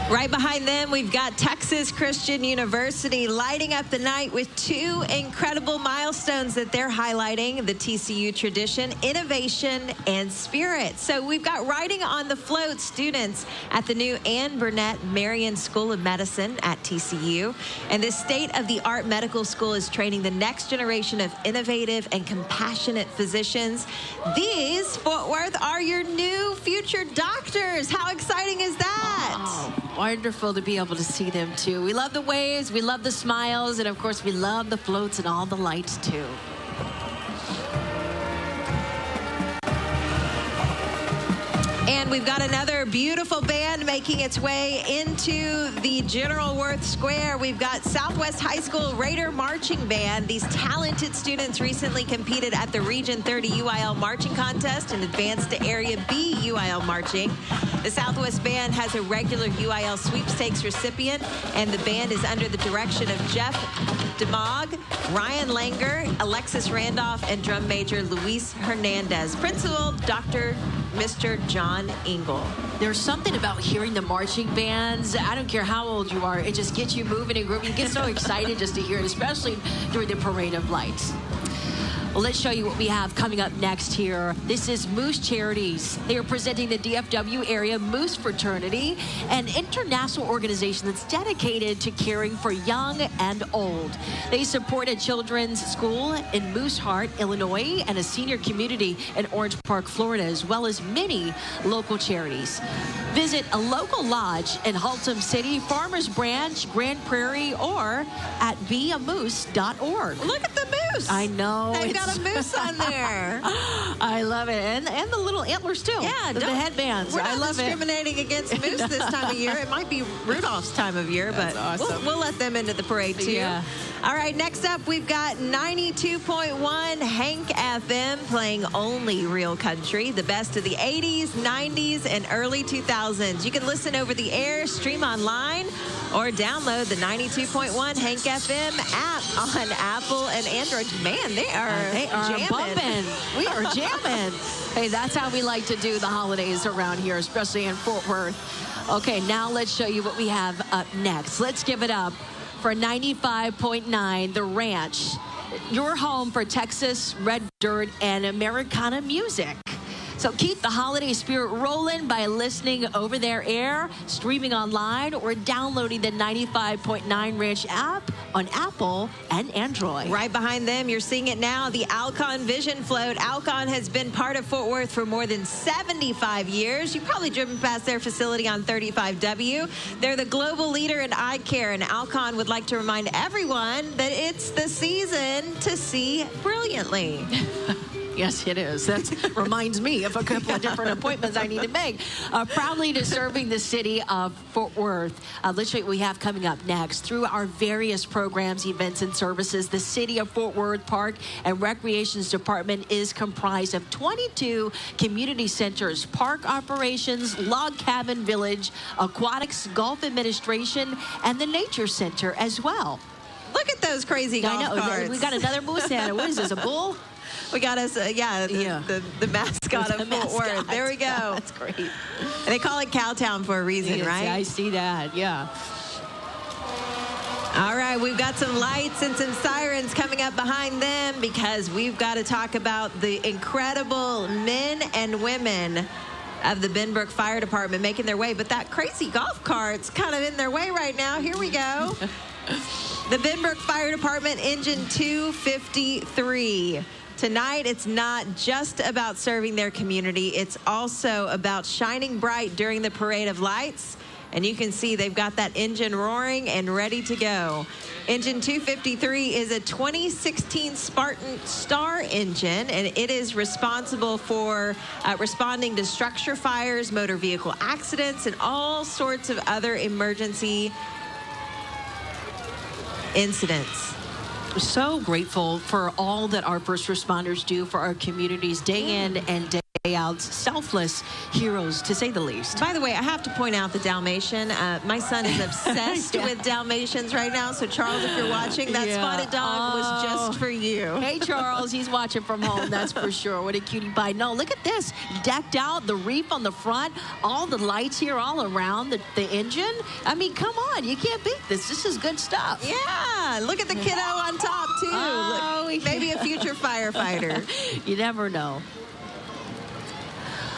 Right behind them, we've got Texas Christian University lighting up the night with two incredible milestones that they're highlighting: the TCU tradition, innovation, and spirit. So we've got Riding on the Float students at the new Ann Burnett Marion School of Medicine at TCU. And this state-of-the-art medical school is training the next generation of innovative and compassionate physicians. These, Fort Worth, are your new future doctors. How exciting is that? Wow. Wonderful to be able to see them too. We love the waves, we love the smiles, and of course we love the floats and all the lights too. And we've got another beautiful band making its way into the General Worth Square. We've got Southwest High School Raider Marching Band. These talented students recently competed at the Region 30 UIL Marching Contest and advanced to Area B UIL Marching. The Southwest Band has a regular UIL sweepstakes recipient, and the band is under the direction of Jeff DeMog, Ryan Langer, Alexis Randolph, and drum major Luis Hernandez. Principal, Mr. John Engel. There's something about hearing the marching bands. I don't care how old you are. It just gets you moving and grooving. You get so excited just to hear it, especially during the Parade of Lights. Well, let's show you what we have coming up next here. This is Moose Charities. They are presenting the DFW Area Moose Fraternity, an international organization that's dedicated to caring for young and old. They support a children's school in Moose Heart, Illinois, and a senior community in Orange Park, Florida, as well as many local charities. Visit a local lodge in Haltom City, Farmers Branch, Grand Prairie, or at beamoose.org. Look at the moose. I know. They've got a moose on there. I love it. And the little antlers, too. Yeah. The headbands. We're not I love discriminating against moose this time of year. It might be Rudolph's time of year, but awesome. we'll let them into the parade, too. Yeah. All right, next up, we've got 92.1 Hank FM playing only real country, the best of the 80s, 90s, and early 2000s. You can listen over the air, stream online, or download the 92.1 Hank FM app on Apple and Android. Man, they are jamming. Bumping. We are jamming. Hey, that's how we like to do the holidays around here, especially in Fort Worth. Okay, now let's show you what we have up next. Let's give it up for 95.9 The Ranch, your home for Texas, Red Dirt, and Americana music. So keep the holiday spirit rolling by listening over their air, streaming online, or downloading the 95.9 Ranch app on Apple and Android. Right behind them, you're seeing it now, the Alcon Vision Float. Alcon has been part of Fort Worth for more than 75 years. You've probably driven past their facility on 35W. They're the global leader in eye care, and Alcon would like to remind everyone that it's the season to see brilliantly. Yes, it is. That reminds me of a couple of different appointments I need to make. Proudly to serving the city of Fort Worth. Let's show you what we have coming up next. Through our various programs, events, and services, the City of Fort Worth Park and Recreations Department is comprised of 22 community centers, park operations, log cabin village, aquatics, golf administration, and the Nature Center as well. Look at those crazy golf carts. We got another moose Santa. What is this, a bull? We got us, the mascot of Fort Worth. There we go. That's great. And they call it Cowtown for a reason, Yes, right? I see that, yeah. All right, we've got some lights and some sirens coming up behind them because we've got to talk about the incredible men and women of the Benbrook Fire Department making their way. But that crazy golf cart's kind of in their way right now. Here we go. The Benbrook Fire Department Engine 253. Tonight, it's not just about serving their community. It's also about shining bright during the Parade of Lights. And you can see they've got that engine roaring and ready to go. Engine 253 is a 2016 Spartan Star engine, and it is responsible for responding to structure fires, motor vehicle accidents, and all sorts of other emergency incidents. So grateful for all that our first responders do for our communities day in and day out. Selfless heroes, to say the least. By the way, I have to point out the Dalmatian. My son is obsessed with Dalmatians right now. So, Charles, if you're watching, that spotted dog was just for you. Hey, Charles, he's watching from home, that's for sure. What a cutie pie. No, look at this. Decked out, the reef on the front, all the lights here all around the engine. I mean, come on. You can't beat this. This is good stuff. Yeah. Look at the kiddo on top, too. Look, maybe a future firefighter. You never know.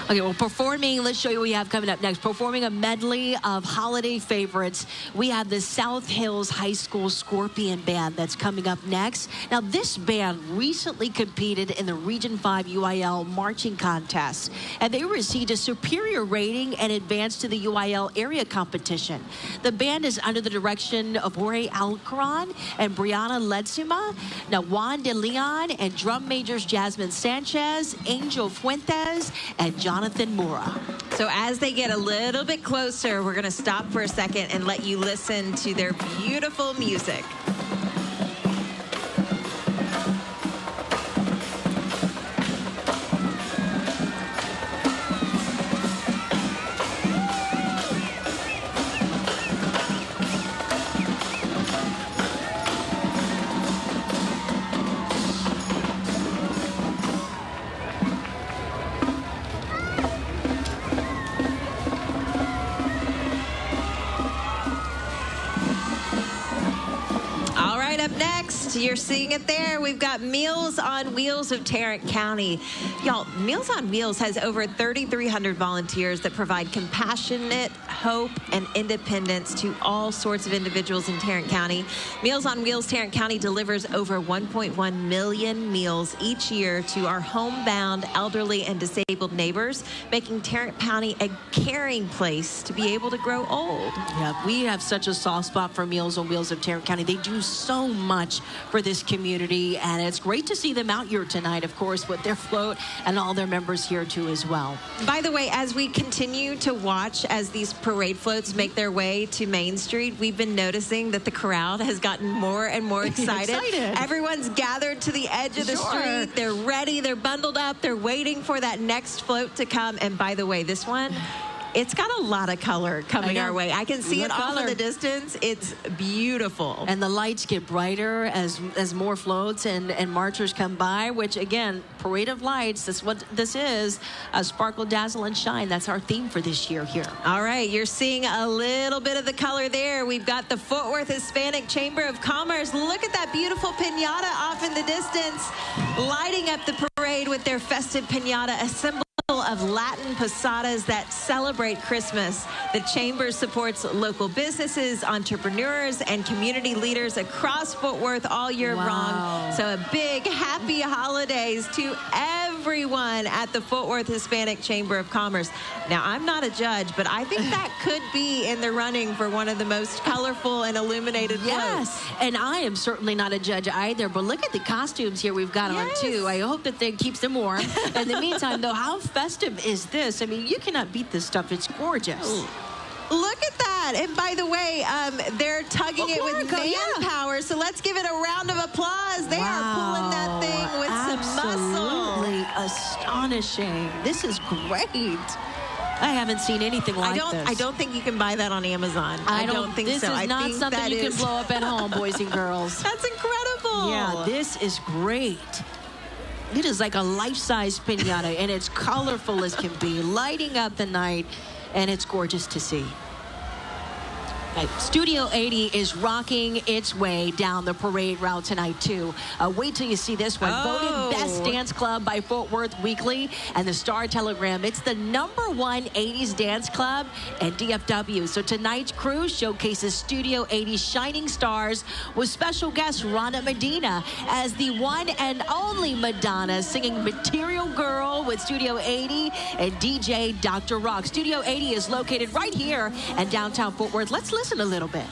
Okay, well, performing, let's show you what we have coming up next. Performing a medley of holiday favorites, we have the South Hills High School Scorpion Band that's coming up next. Now, this band recently competed in the Region 5 UIL marching contest, and they received a superior rating and advanced to the UIL area competition. The band is under the direction of Jorge Alcaran and Brianna Ledzima. Now, Juan de Leon and drum majors Jasmine Sanchez, Angel Fuentes, and Jonathan Mora. So as they get a little bit closer, we're going to stop for a second and let you listen to their beautiful music. You're seeing it there. We've got Meals on Wheels of Tarrant County. Y'all, Meals on Wheels has over 3,300 volunteers that provide compassionate hope and independence to all sorts of individuals in Tarrant County. Meals on Wheels Tarrant County delivers over 1.1 million meals each year to our homebound, elderly, and disabled neighbors, making Tarrant County a caring place to be able to grow old. Yeah, we have such a soft spot for Meals on Wheels of Tarrant County. They do so much for this community, and it's great to see them out here tonight, of course, with their float and all their members here too as well. By the way, as we continue to watch as these parade floats make their way to Main Street, we've been noticing that the crowd has gotten more and more excited. Everyone's gathered to the edge of the street. They're ready, they're bundled up, they're waiting for that next float to come. And by the way, this one, it's got a lot of color coming our way. I can see it off in the distance. It's beautiful. And the lights get brighter as more floats and marchers come by, which again, Parade of Lights, that's what this is. Sparkle, dazzle, and shine. That's our theme for this year here. All right, you're seeing a little bit of the color there. We've got the Fort Worth Hispanic Chamber of Commerce. Look at that beautiful piñata off in the distance, lighting up the parade with their festive piñata, a symbol of Latin posadas that celebrate Christmas. The Chamber supports local businesses, entrepreneurs, and community leaders across Fort Worth all year long. So a big happy holidays to everyone at the Fort Worth Hispanic Chamber of Commerce. Now, I'm not a judge, but I think that could be in the running for one of the most colorful and illuminated floats. And I am certainly not a judge either, but look at the costumes here we've got on too. I hope that they keeps them warm. In the meantime, though, how festive is this? I mean, you cannot beat this stuff. It's gorgeous. Look at that. And by the way, they're tugging it with manpower, so let's give it a round of applause. They are pulling that thing with some muscle. Absolutely astonishing. This is great. I haven't seen anything like this. I don't think you can buy that on Amazon. I don't think this so. This is not something you can blow up at home, boys and girls. That's incredible. Yeah, this is great. It is like a life-size piñata, and it's colorful as can be, lighting up the night, and it's gorgeous to see. Studio 80 is rocking its way down the parade route tonight, too. Wait till you see this one. Voted Best Dance Club by Fort Worth Weekly and the Star Telegram. It's the #1 80s dance club and DFW. So tonight's crew showcases Studio 80's shining stars with special guest Rana Medina as the one and only Madonna singing Material Girl with Studio 80 and DJ Dr. Rock. Studio 80 is located right here in downtown Fort Worth. Let's listen a little bit.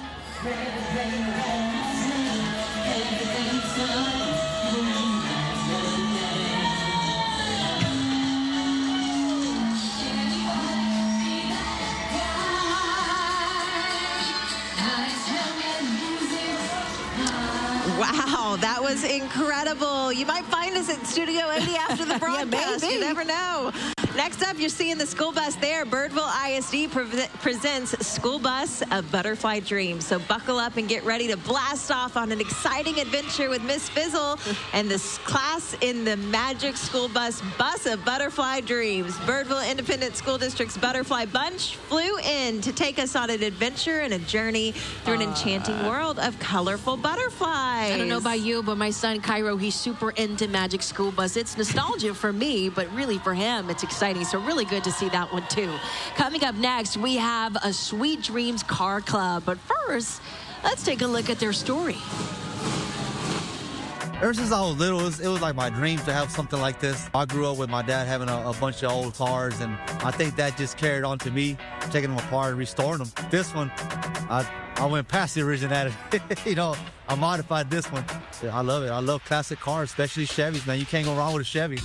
Wow, that was incredible. You might find us at Studio 80 after the broadcast. You never know. Next up, you're seeing the school bus there. Birdville ISD presents School Bus, A Butterfly Dream. So buckle up and get ready to blast off on an exciting adventure with Miss Fizzle and this class in the Magic School Bus of Butterfly Dreams. Birdville Independent School District's Butterfly Bunch flew in to take us on an adventure and a journey through an enchanting world of colorful butterflies. I don't know about you, but my son Cairo, he's super into Magic School Bus. It's nostalgia for me, but really for him, it's exciting. So really good to see that one too. Coming up next, we have a Sweet Dreams Car Club. But first, let's take a look at their story. Ever since I was little, it was like my dream to have something like this. I grew up with my dad having a bunch of old cars, and I think that just carried on to me, taking them apart and restoring them. This one, I went past the originality. You know, I modified this one. I love it. I love classic cars, especially Chevys, man. You can't go wrong with a Chevy.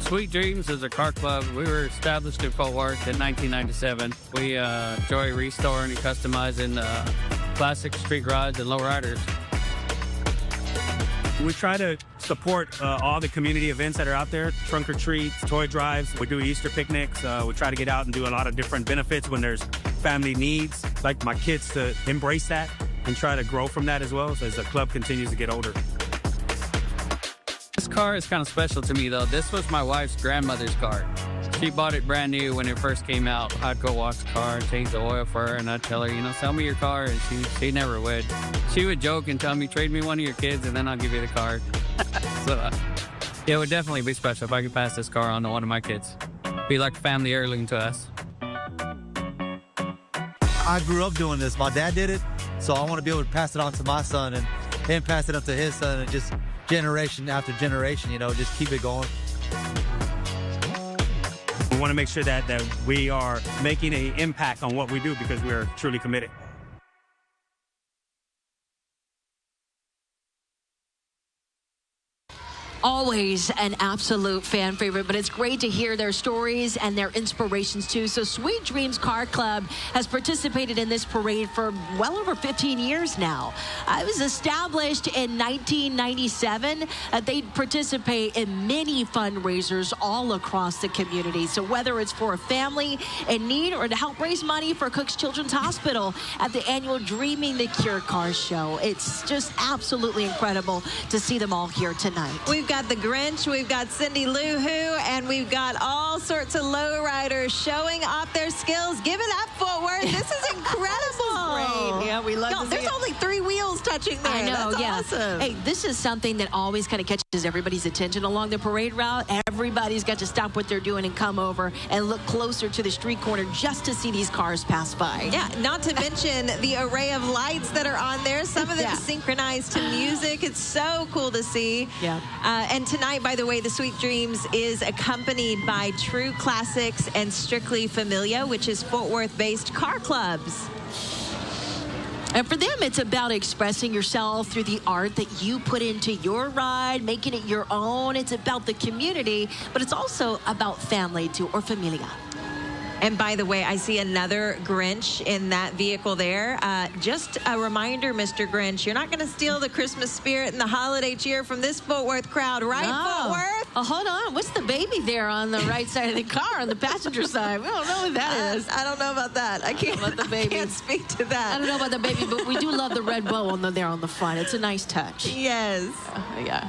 Sweet Dreams is a car club. We were established in Fort Worth in 1997. We enjoy restoring and customizing classic street rides and lowriders. We try to support all the community events that are out there, trunk or treats, toy drives. We do Easter picnics. We try to get out and do a lot of different benefits when there's family needs. I'd like my kids to embrace that and try to grow from that as well as the club continues to get older. This car is kind of special to me, though. This was my wife's grandmother's car. She bought it brand new when it first came out. I'd go wash the car, change the oil for her, and I'd tell her, you know, sell me your car, and she never would. She would joke and tell me, trade me one of your kids, and then I'll give you the car. So it would definitely be special if I could pass this car on to one of my kids. Be like a family heirloom to us. I grew up doing this. My dad did it, so I want to be able to pass it on to my son and him pass it up to his son, and just generation after generation, you know, just keep it going. We want to make sure that we are making an impact on what we do because we're truly committed. Always an absolute fan favorite, but it's great to hear their stories and their inspirations too. So Sweet Dreams Car Club has participated in this parade for well over 15 years now. It was established in 1997. They participate in many fundraisers all across the community. So whether it's for a family in need or to help raise money for Cook's Children's Hospital at the annual Dreaming the Cure Car Show, it's just absolutely incredible to see them all here tonight. We've got the Grinch, we've got Cindy Lou Who, and we've got all sorts of lowriders showing off their skills. Give it up, Fort Worth. This is incredible. Great. Yeah, we love to see There's it. only 3 wheels touching there. I know, That's yeah. awesome. Hey, this is something that always kind of catches everybody's attention along the parade route. Everybody's got to stop what they're doing and come over and look closer to the street corner just to see these cars pass by. Yeah, not to mention the array of lights that are on there. Some of them synchronized to music. It's so cool to see. Yeah. And tonight, by the way, the Sweet Dreams is accompanied by True Classics and Strictly Familia, which is Fort Worth-based car clubs. And for them, it's about expressing yourself through the art that you put into your ride, making it your own. It's about the community, but it's also about family too, or familia. And by the way, I see another Grinch in that vehicle there. Just a reminder, Mr. Grinch, you're not going to steal the Christmas spirit and the holiday cheer from this Fort Worth crowd, right, Fort Worth? Oh, hold on. What's the baby there on the right side of the car, on the passenger side? We don't know what that is. I don't know about that. I can't, about the baby. I can't speak to that. I don't know about the baby, but we do love the red bow on there on the front. It's a nice touch. Yes. Yeah.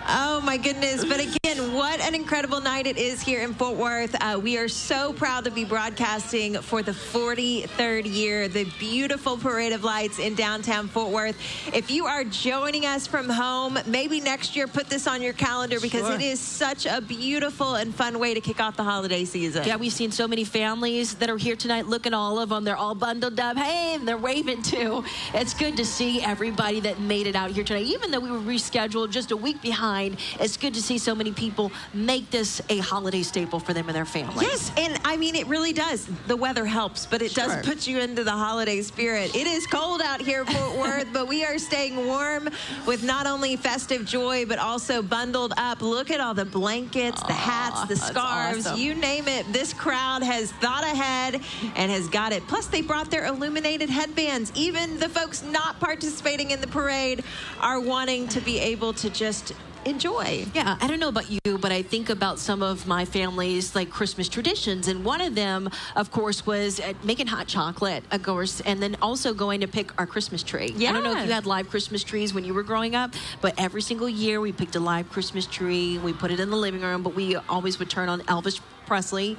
Oh, my goodness. But again, what an incredible night it is here in Fort Worth. We are so proud to be broadcasting for the 43rd year, the beautiful Parade of Lights in downtown Fort Worth. If you are joining us from home, maybe next year put this on your calendar because it is such a beautiful and fun way to kick off the holiday season. Yeah, we've seen so many families that are here tonight. Look at all of them. They're all bundled up. Hey, and they're waving too. It's good to see everybody that made it out here tonight. Even though we were rescheduled just a week behind, it's good to see so many people make this a holiday staple for them and their families. Yes, and I mean, it really does. The weather helps, but it does put you into the holiday spirit. It is cold out here in Fort Worth, but we are staying warm with not only festive joy, but also bundled up. Look at all the blankets, the hats, the scarves, awesome. you name it. This crowd has thought ahead and has got it. Plus, they brought their illuminated headbands. Even the folks not participating in the parade are wanting to be able to just enjoy. Yeah, I don't know about you, but I think about some of my family's like Christmas traditions, and one of them, of course, was making hot chocolate, of course, and then also going to pick our Christmas tree. Yeah. I don't know if you had live Christmas trees when you were growing up, but every single year we picked a live Christmas tree, we put it in the living room, but we always would turn on Elvis Presley,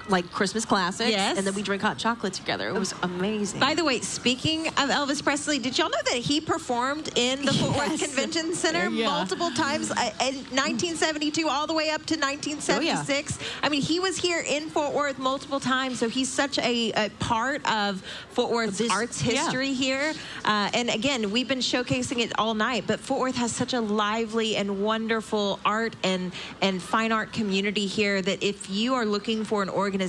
like Christmas classics, and then we drink hot chocolate together. It was amazing. By the way, speaking of Elvis Presley, did y'all know that he performed in the Fort Worth Convention Center multiple times in 1972 all the way up to 1976? I mean, he was here in Fort Worth multiple times, so he's such a part of Fort Worth's arts history here. And again, we've been showcasing it all night, but Fort Worth has such a lively and wonderful art and fine art community here that if you are looking for an organization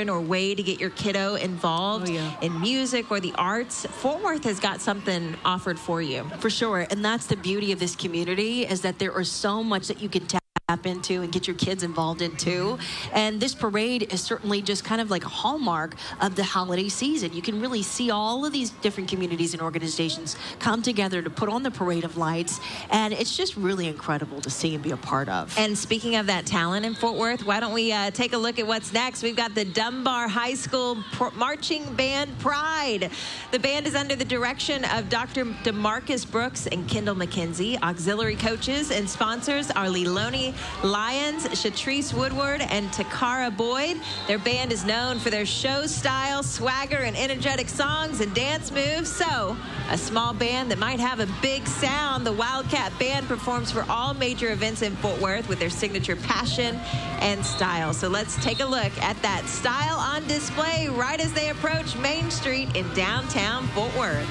or way to get your kiddo involved in music or the arts, Fort Worth has got something offered for you. For sure, and that's the beauty of this community, is that there is so much that you can tap into and get your kids involved into. And this parade is certainly just kind of like a hallmark of the holiday season. You can really see all of these different communities and organizations come together to put on the Parade of Lights, and it's just really incredible to see and be a part of. And speaking of that talent in Fort Worth, why don't we take a look at what's next? We've got the Dunbar High School Marching Band Pride. The band is under the direction of Dr. DeMarcus Brooks and Kendall McKenzie. Auxiliary coaches and sponsors are Liloni Lyons, Shatrice Woodward, and Takara Boyd. Their band is known for their show style, swagger, and energetic songs and dance moves. So, a small band that might have a big sound. The Wildcat Band performs for all major events in Fort Worth with their signature passion and style. So let's take a look at that style on display right as they approach Main Street in downtown Fort Worth.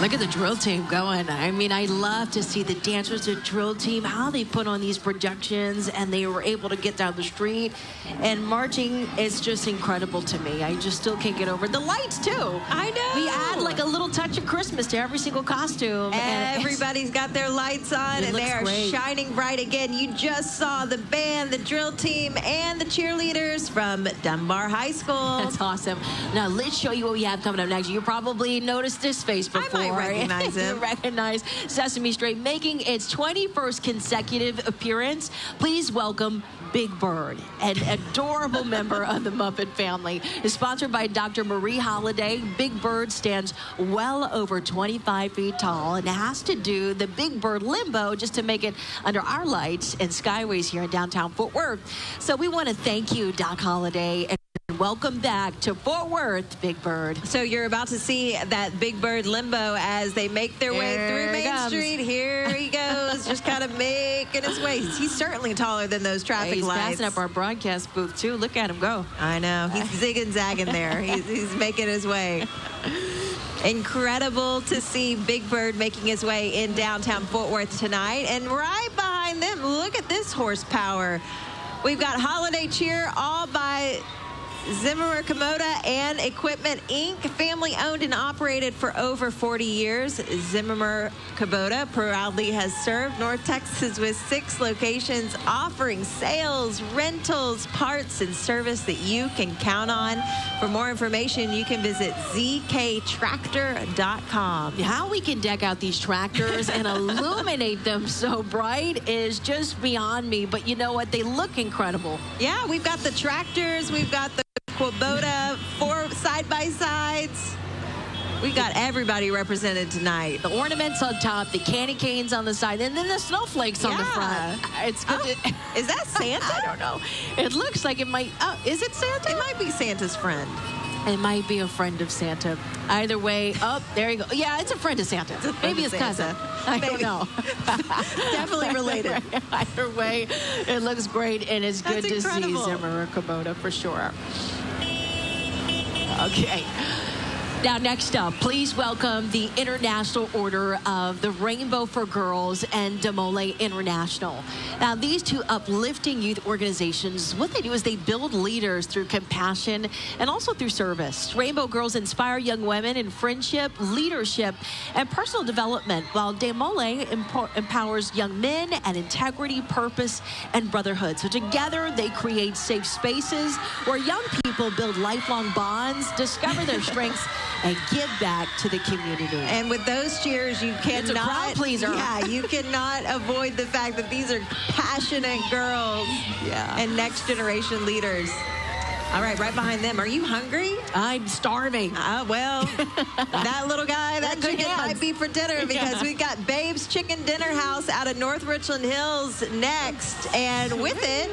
Look at the drill team going. I mean, I love to see the dancers, the drill team, how they put on these productions, and they were able to get down the street. And marching is just incredible to me. I just still can't get over it. The lights, too. I know. We add like a little touch of Christmas to every single costume. And everybody's got their lights on, and they are shining bright again. You just saw the band, the drill team, and the cheerleaders from Dunbar High School. That's awesome. Now, let's show you what we have coming up next. You probably noticed this face before. I might recognize him. You recognize Sesame Street making its 21st consecutive appearance. Please welcome Big Bird, an adorable member of the Muppet family. Is sponsored by Dr. Marie Holliday. Big Bird stands well over 25 feet tall and has to do the Big Bird limbo just to make it under our lights and skyways here in downtown Fort Worth. So we want to thank you, Doc Holliday, and welcome back to Fort Worth, Big Bird. So you're about to see that Big Bird limbo as they make their way through Main Street. Here he goes, just kind of making his way. He's certainly taller than those traffic lights. He's passing up our broadcast booth, too. Look at him go. I know. He's zigging, zagging there. He's making his way. Incredible to see Big Bird making his way in downtown Fort Worth tonight. And right behind them, look at this horsepower. We've got Holiday Cheer all by Zimmerer Kubota and Equipment Inc., family owned and operated for over 40 years. Zimmerer Kubota proudly has served North Texas with 6 locations, offering sales, rentals, parts, and service that you can count on. For more information, you can visit zktractor.com. How we can deck out these tractors and illuminate them so bright is just beyond me. But you know what? They look incredible. Yeah, we've got the tractors, we've got the Kubota 4 side-by-sides. We got everybody represented tonight. The ornaments on top, the candy canes on the side, and then the snowflakes on the front. It's good. Is that Santa? I don't know. It looks like it might. Oh, is it Santa? It might be Santa's friend. It might be a friend of Santa. Either way, there you go. Yeah, it's a friend of Santa. Maybe his cousin. I don't know. Definitely related. Either way, it looks great, and it's good to see incredible. Zimmerer Kubota for sure. Okay. Now, next up, please welcome the International Order of the Rainbow for Girls and Demole International. Now, these two uplifting youth organizations, what they do is they build leaders through compassion and also through service. Rainbow Girls inspire young women in friendship, leadership, and personal development, while Demole empowers young men and integrity, purpose, and brotherhood. So together, they create safe spaces where young people build lifelong bonds, discover their strengths, and give back to the community. And with those cheers, you cannot, it's a crowd pleaser. Yeah, you cannot avoid the fact that these are passionate girls and next generation leaders. All right, right behind them. Are you hungry? I'm starving. Well, that little guy, that chicken might be for dinner because we've got Babe's Chicken Dinner House out of North Richland Hills next. And with it,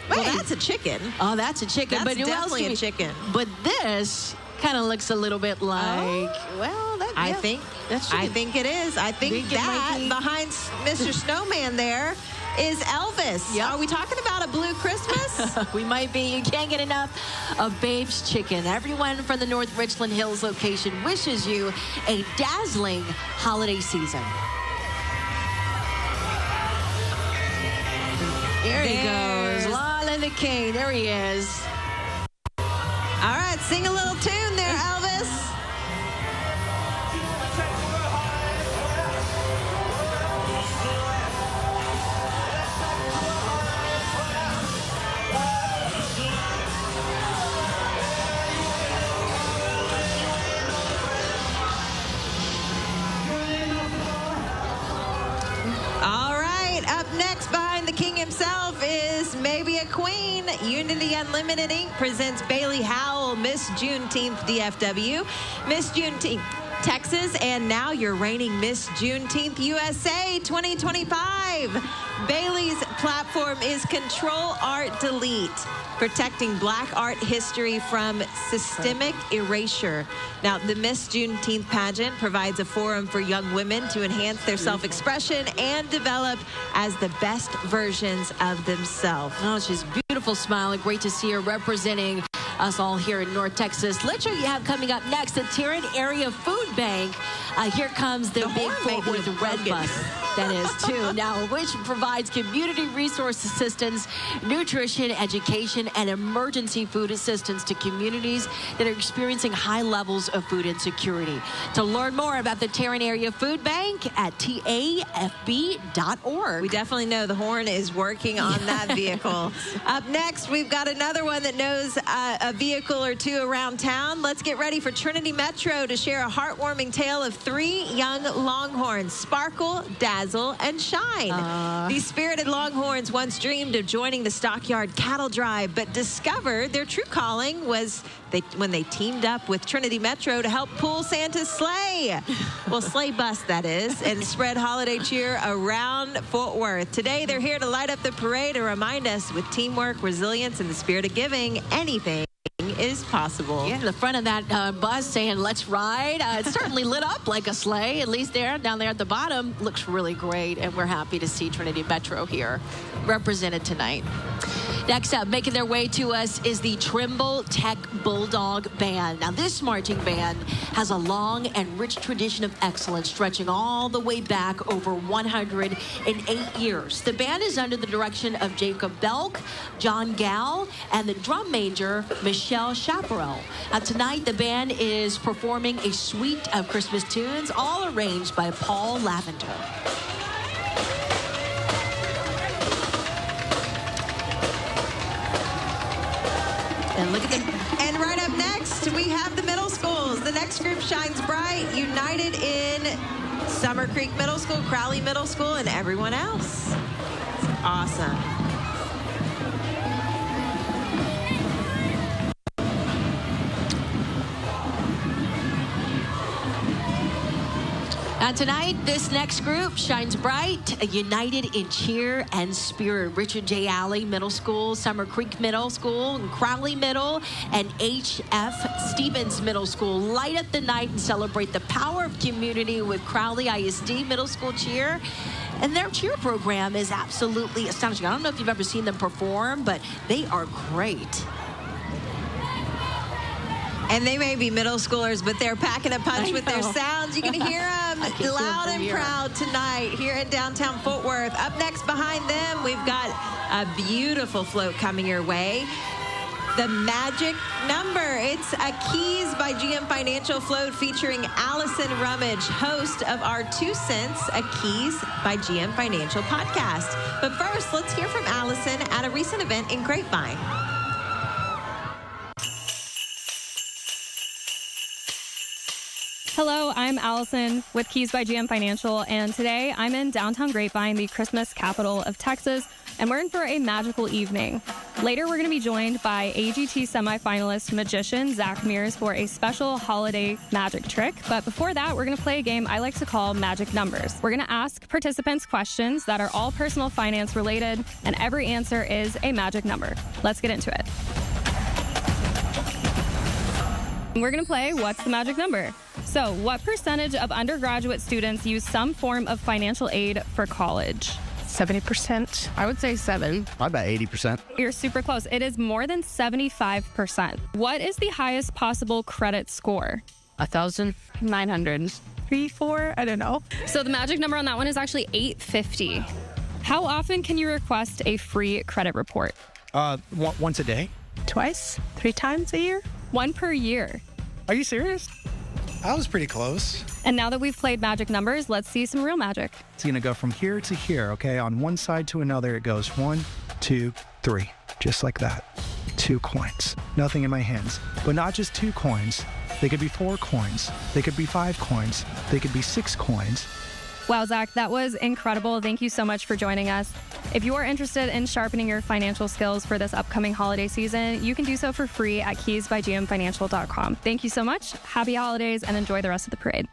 well, that's a chicken. Oh, that's a chicken. That's but definitely a chicken. But this kind of looks a little bit like, well, I think it is. I think that behind Mr. Snowman there is Elvis. Yep. Are we talking about a blue Christmas? We might be. You can't get enough of Babe's Chicken. Everyone from the North Richland Hills location wishes you a dazzling holiday season. There he goes. Lala the King. There he is. All right, sing a little tune there, Elvis. All right, up next behind the king himself is maybe a queen. Unity Unlimited Inc. presents Bailey Howell, Miss Juneteenth DFW, Miss Juneteenth Texas, and now your reigning Miss Juneteenth USA 2025. Bailey's platform is Control Art Delete, protecting Black art history from systemic erasure. Now, the Miss Juneteenth pageant provides a forum for young women to enhance their self-expression and develop as the best versions of themselves. Oh, she's beautiful, smiling. Great to see her representing us all here in North Texas. Let's show you have coming up next the Tarrant Area Food Bank Here comes the big Fort Worth Red Bus. That is, too. Now, which provides community resource assistance, nutrition, education, and emergency food assistance to communities that are experiencing high levels of food insecurity. To learn more about the Tarrant Area Food Bank at tafb.org. We definitely know the horn is working on that vehicle. Up next, we've got another one that knows a vehicle or two around town. Let's get ready for Trinity Metro to share a heartwarming tale of 3 young Longhorns, Sparkle, Dazzle, and Shine. These spirited Longhorns once dreamed of joining the Stockyard Cattle Drive, but discovered their true calling was when they teamed up with Trinity Metro to help pull Santa's sleigh. Well, sleigh bus, that is, and spread holiday cheer around Fort Worth. Today, they're here to light up the parade and remind us with teamwork, resilience, and the spirit of giving, anything is possible. Yeah, the front of that bus saying, let's ride. It's certainly lit up like a sleigh, at least down there at the bottom. Looks really great, and we're happy to see Trinity Metro here represented tonight. Next up, making their way to us is the Trimble Tech Bulldog Band. Now, this marching band has a long and rich tradition of excellence stretching all the way back over 108 years. The band is under the direction of Jacob Belk, John Gall, and the drum major, Michelle Chaparral. Tonight, the band is performing a suite of Christmas tunes, all arranged by Paul Lavender. And look at them. And right up next, we have the middle schools. The next group shines bright, united in Summer Creek Middle School, Crowley Middle School, and everyone else. Awesome. Tonight, this next group shines bright, united in cheer and spirit. Richard J. Alley Middle School, Summer Creek Middle School, Crowley Middle, and H.F. Stevens Middle School light up the night and celebrate the power of community with Crowley ISD Middle School cheer. And their cheer program is absolutely astonishing. I don't know if you've ever seen them perform, but they are great. And they may be middle schoolers, but they're packing a punch with their sounds. You can hear them loud and proud tonight here in downtown Fort Worth. Up next behind them, we've got a beautiful float coming your way. The Magic Number. It's a Keys by GM Financial float featuring Allison Rummage, host of our 2 Cents, a Keys by GM Financial podcast. But first, let's hear from Allison at a recent event in Grapevine. Hello, I'm Allison with Keys by GM Financial, and today I'm in downtown Grapevine, the Christmas capital of Texas, and we're in for a magical evening. Later, we're going to be joined by AGT semifinalist magician Zach Mears for a special holiday magic trick. But before that, we're going to play a game I like to call Magic Numbers. We're going to ask participants questions that are all personal finance related, and every answer is a magic number. Let's get into it. We're going to play What's the Magic Number? So, what percentage of undergraduate students use some form of financial aid for college? 70%. I would say 7. I bet 80%. You're super close. It is more than 75%. What is the highest possible credit score? 1,000. 900. 3, 4, I don't know. So the magic number on that one is actually 850. How often can you request a free credit report? Once a day. Twice? 3 times a year? 1 per year. Are you serious? I was pretty close. And now that we've played magic numbers, let's see some real magic. It's going to go from here to here, okay? On one side to another, it goes 1, 2, 3. Just like that. 2 coins. Nothing in my hands. But not just 2 coins. They could be 4 coins. They could be 5 coins. They could be 6 coins. Wow, Zach, that was incredible. Thank you so much for joining us. If you are interested in sharpening your financial skills for this upcoming holiday season, you can do so for free at keysbygmfinancial.com. Thank you so much. Happy holidays and enjoy the rest of the parade.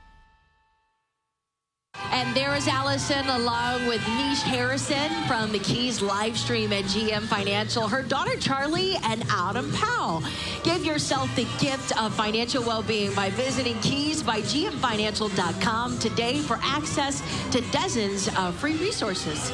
And there is Allison along with Nish Harrison from the Keys live stream at GM Financial, her daughter Charlie, and Adam Powell. Give yourself the gift of financial well-being by visiting keysbygmfinancial.com today for access to dozens of free resources.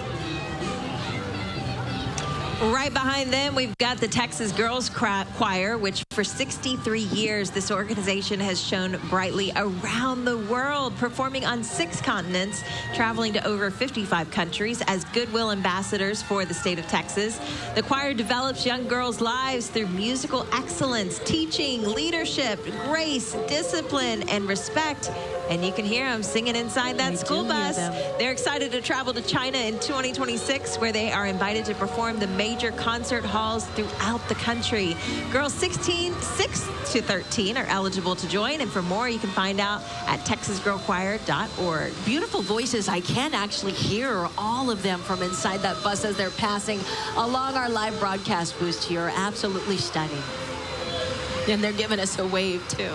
Right behind them, we've got the Texas Girls Choir, which for 63 years, this organization has shone brightly around the world, performing on 6 continents, traveling to over 55 countries as goodwill ambassadors for the state of Texas. The choir develops young girls' lives through musical excellence, teaching, leadership, grace, discipline, and respect. And you can hear them singing inside that school bus. They're excited to travel to China in 2026, where they are invited to perform the major concert halls throughout the country. Girls 6 to 13 are eligible to join. And for more, you can find out at texasgirlchoir.org. Beautiful voices. I can actually hear all of them from inside that bus as they're passing along our live broadcast booth here. Absolutely stunning. And they're giving us a wave, too.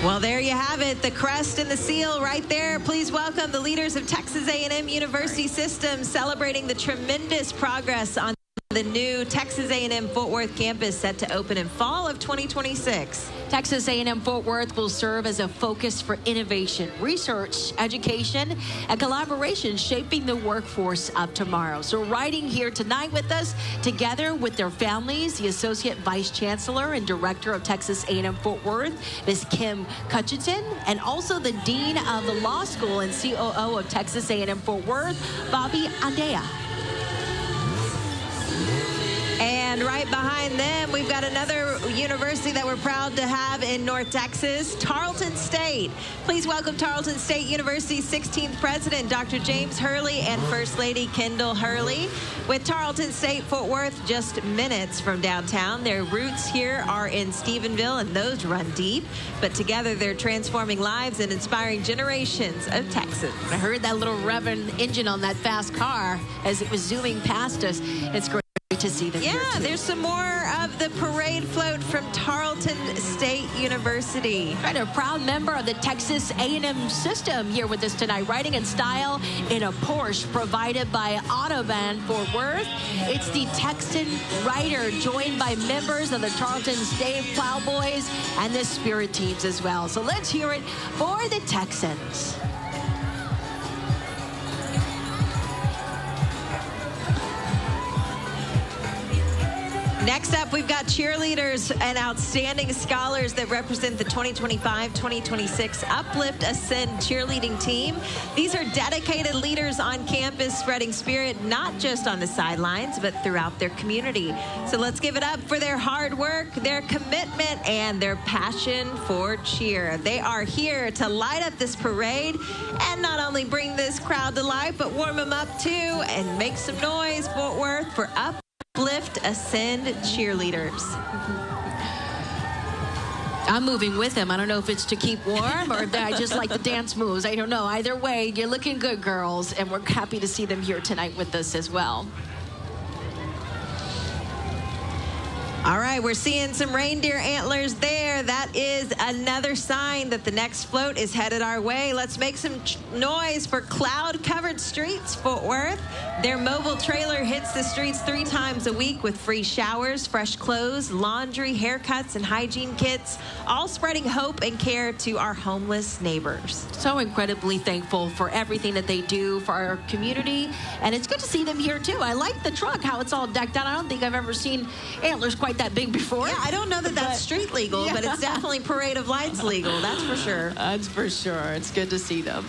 Well, there you have it, the crest and the seal right there. Please welcome the leaders of Texas A&M University System, celebrating the tremendous progress on the new Texas A&M Fort Worth campus set to open in fall of 2026. Texas A&M Fort Worth will serve as a focus for innovation, research, education, and collaboration, shaping the workforce of tomorrow. So riding here tonight with us, together with their families, the Associate Vice Chancellor and Director of Texas A&M Fort Worth, Ms. Kim Cutchinson, and also the Dean of the Law School and COO of Texas A&M Fort Worth, Bobby Andea. And right behind them, we've got another university that we're proud to have in North Texas, Tarleton State. Please welcome Tarleton State University's 16th president, Dr. James Hurley, and First Lady Kendall Hurley. With Tarleton State Fort Worth just minutes from downtown, their roots here are in Stephenville, and those run deep. But together, they're transforming lives and inspiring generations of Texans. I heard that little revving engine on that fast car as it was zooming past us. It's great to see them. Yeah, there's some more of the parade float from Tarleton State University. Right, a proud member of the Texas A&M system here with us tonight, riding in style in a Porsche provided by Autobahn Fort Worth. It's the Texan rider, joined by members of the Tarleton State Plowboys and the Spirit teams as well. So let's hear it for the Texans. Next up, we've got cheerleaders and outstanding scholars that represent the 2025-2026 Uplift Ascend cheerleading team. These are dedicated leaders on campus, spreading spirit not just on the sidelines, but throughout their community. So let's give it up for their hard work, their commitment, and their passion for cheer. They are here to light up this parade and not only bring this crowd to life, but warm them up too and make some noise, Fort Worth, for Uplift Ascend cheerleaders. I'm moving with them. I don't know if it's to keep warm or if I just like the dance moves. I don't know. Either way, you're looking good, girls, and we're happy to see them here tonight with us as well. All right, we're seeing some reindeer antlers there. That is another sign that the next float is headed our way. Let's make some noise for Cloud-Covered Streets Fort Worth. Their mobile trailer hits the streets 3 times a week with free showers, fresh clothes, laundry, haircuts, and hygiene kits, all spreading hope and care to our homeless neighbors. So incredibly thankful for everything that they do for our community, and it's good to see them here too. I like the truck, how it's all decked out. I don't think I've ever seen antlers quite that big before. Yeah, I don't know that that's street legal, but it's definitely Parade of Lights legal, that's for sure. That's for sure. It's good to see them.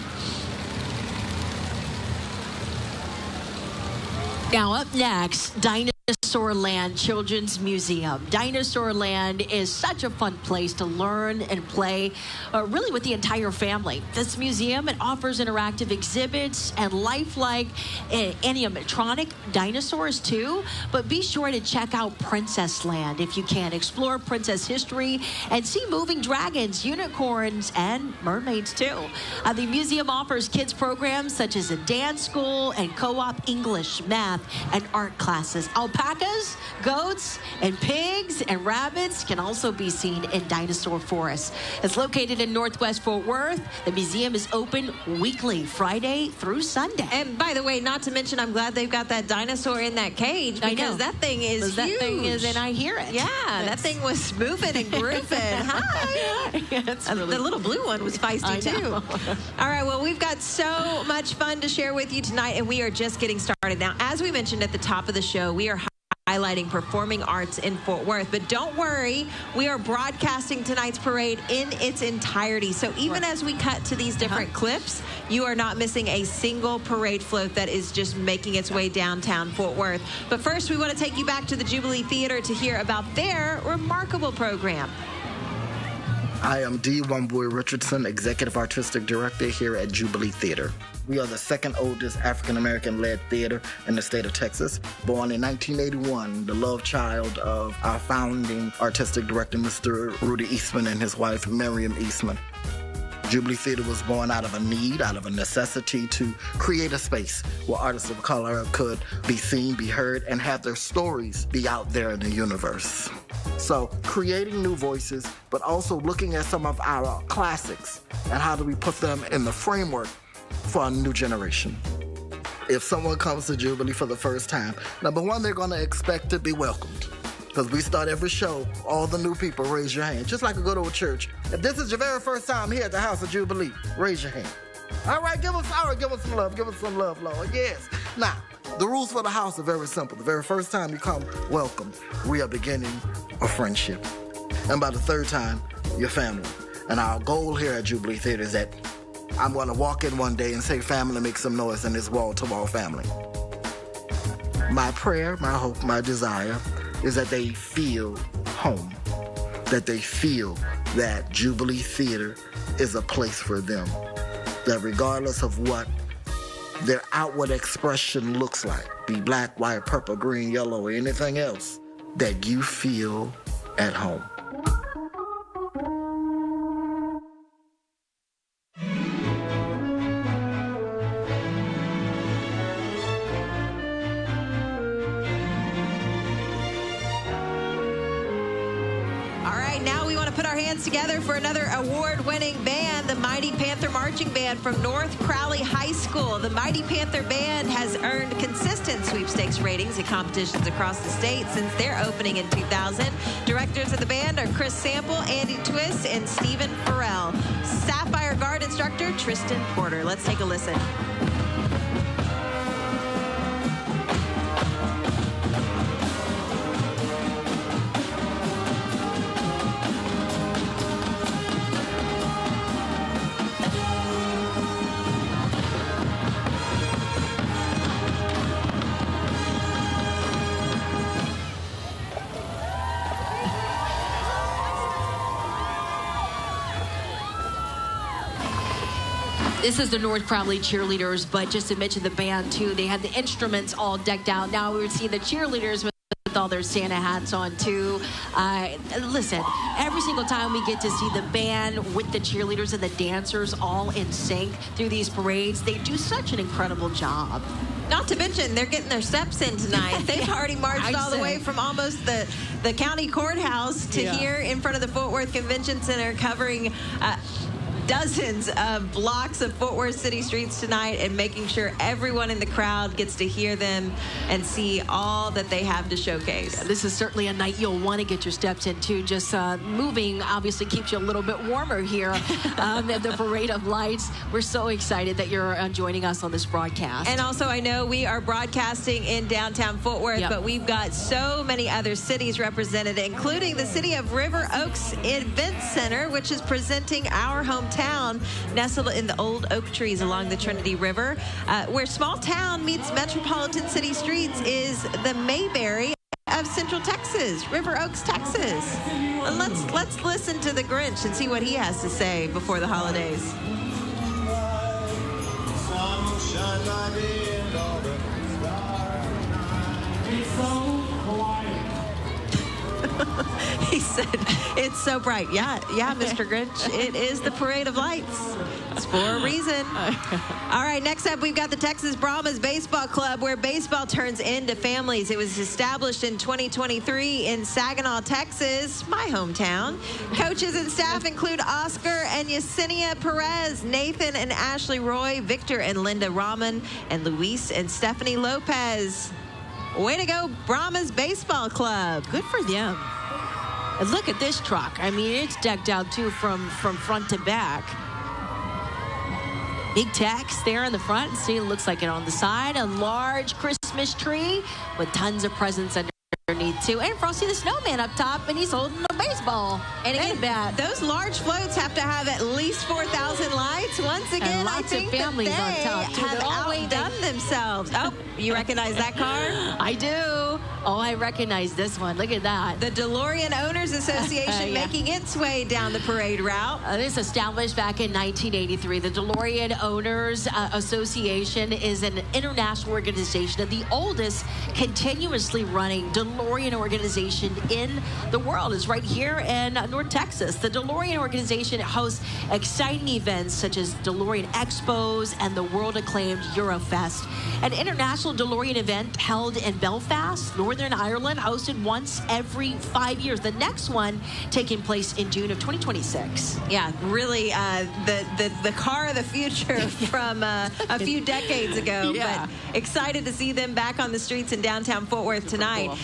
Now up next, Dinosaur Land Children's Museum. Dinosaur Land is such a fun place to learn and play, really with the entire family. This museum, it offers interactive exhibits and lifelike animatronic dinosaurs too, but be sure to check out Princess Land if you can. Explore princess history and see moving dragons, unicorns, and mermaids too. The museum offers kids programs such as a dance school and co-op English, math, and art classes. I'll alpacas, goats, and pigs and rabbits can also be seen in Dinosaur Forest. It's located in Northwest Fort Worth. The museum is open weekly, Friday through Sunday. And by the way, not to mention, I'm glad they've got that dinosaur in that cage because that thing is huge. That thing is, and I hear it. Yeah, that thing was moving and grooving. Hi. The little blue one was feisty too. All right, well, we've got so much fun to share with you tonight, and we are just getting started. Now, as we mentioned at the top of the show, we are highlighting performing arts in Fort Worth. But don't worry, we are broadcasting tonight's parade in its entirety. So even as we cut to these different clips, you are not missing a single parade float that is just making its way downtown Fort Worth. But first, we want to take you back to the Jubilee Theater to hear about their remarkable program. I am D. Wamboy Richardson, Executive Artistic Director here at Jubilee Theater. We are the second oldest African-American-led theater in the state of Texas. Born in 1981, the love child of our founding artistic director, Mr. Rudy Eastman, and his wife, Miriam Eastman. Jubilee Theater was born out of a need, out of a necessity to create a space where artists of color could be seen, be heard, and have their stories be out there in the universe. So creating new voices, but also looking at some of our classics and how do we put them in the framework for a new generation. If someone comes to Jubilee for the first time, number one, they're going to expect to be welcomed. Because we start every show, all the new people raise your hand, just like a good old church. If this is your very first time here at the House of Jubilee, raise your hand. All right, give us some love, Lord. Yes. Now, the rules for the house are very simple. The very first time you come, welcome. We are beginning a friendship. And by the third time, your family. And our goal here at Jubilee Theater is that I'm going to walk in one day and say, family, make some noise in this wall-to-wall family. My prayer, my hope, my desire is that they feel home, that they feel that Jubilee Theater is a place for them, that regardless of what their outward expression looks like, be black, white, purple, green, yellow, or anything else, that you feel at home. Together for another award-winning band, the Mighty Panther Marching Band from North Crowley High School. The Mighty Panther Band has earned consistent sweepstakes ratings at competitions across the state since their opening in 2000. Directors of the band are Chris Sample, Andy Twist, and Stephen Farrell. Sapphire Guard instructor Tristan Porter. Let's take a listen. This is the North Crowley cheerleaders, but just to mention the band too, they had the instruments all decked out. Now we would see the cheerleaders with all their Santa hats on too. Listen, every single time we get to see the band with the cheerleaders and the dancers all in sync through these parades, they do such an incredible job. Not to mention, they're getting their steps in tonight. They've already marched all the way from almost the county courthouse to here in front of the Fort Worth Convention Center, covering dozens of blocks of Fort Worth city streets tonight and making sure everyone in the crowd gets to hear them and see all that they have to showcase. Yeah, this is certainly a night you'll want to get your steps into. Just moving obviously keeps you a little bit warmer here at the Parade of Lights. We're so excited that you're joining us on this broadcast. And also, I know we are broadcasting in downtown Fort Worth, but we've got so many other cities represented, including the city of River Oaks Event Center, which is presenting our hometown, nestled in the old oak trees along the Trinity River. Where small town meets metropolitan city streets is the Mayberry of Central Texas, River Oaks, Texas. And let's listen to the Grinch and see what he has to say before the holidays. He said, it's so bright. Yeah, Mr. Grinch. It is the Parade of Lights. It's for a reason. All right, next up, we've got the Texas Brahmas Baseball Club, where baseball turns into families. It was established in 2023 in Saginaw, Texas, my hometown. Coaches and staff include Oscar and Yesenia Perez, Nathan and Ashley Roy, Victor and Linda Rahman, and Luis and Stephanie Lopez. Way to go, Brahmas Baseball Club. Good for them. And look at this truck. I mean, it's decked out, too, from front to back. Big text there in the front. See, it looks like it on the side. A large Christmas tree with tons of presents underneath, too. And Frosty the Snowman up top, and he's holding a baseball. And again, those large floats have to have at least 4,000 lights. Once again, and lots of families on top, too. Have outdone themselves. Oh, you recognize that car? I do. Oh, I recognize this one. Look at that. The DeLorean Owners Association making its way down the parade route. This established back in 1983. The DeLorean Owners Association is an international organization and the oldest continuously running DeLorean organization in the world. Is right here in North Texas. The DeLorean organization hosts exciting events such as DeLorean Expos and the world-acclaimed Eurofest, an international DeLorean event held in Belfast, Northern Ireland, hosted once every 5 years. The next one taking place in June of 2026. Yeah, really the car of the future from a few decades ago. Yeah. But excited to see them back on the streets in downtown Fort Worth tonight. Cool.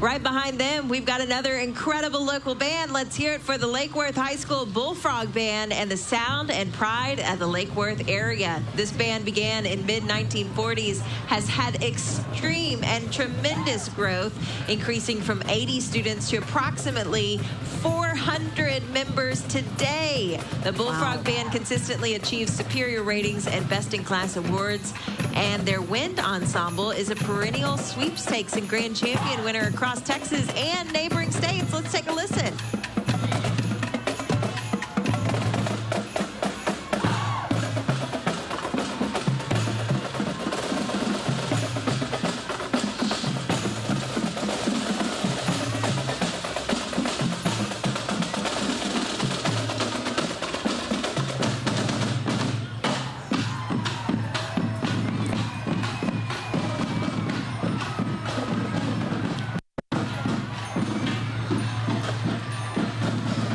Right behind them, we've got another incredible local band. Let's hear it for the Lake Worth High School Bullfrog Band and the sound and pride of the Lake Worth area. This band began in mid-1940s, has had extreme and tremendous growth, increasing from 80 students to approximately 400 members today. The Bullfrog Band consistently achieves superior ratings and best-in-class awards, and their wind ensemble is a perennial sweepstakes and grand champion winner across Texas and neighboring states. Let's take a listen.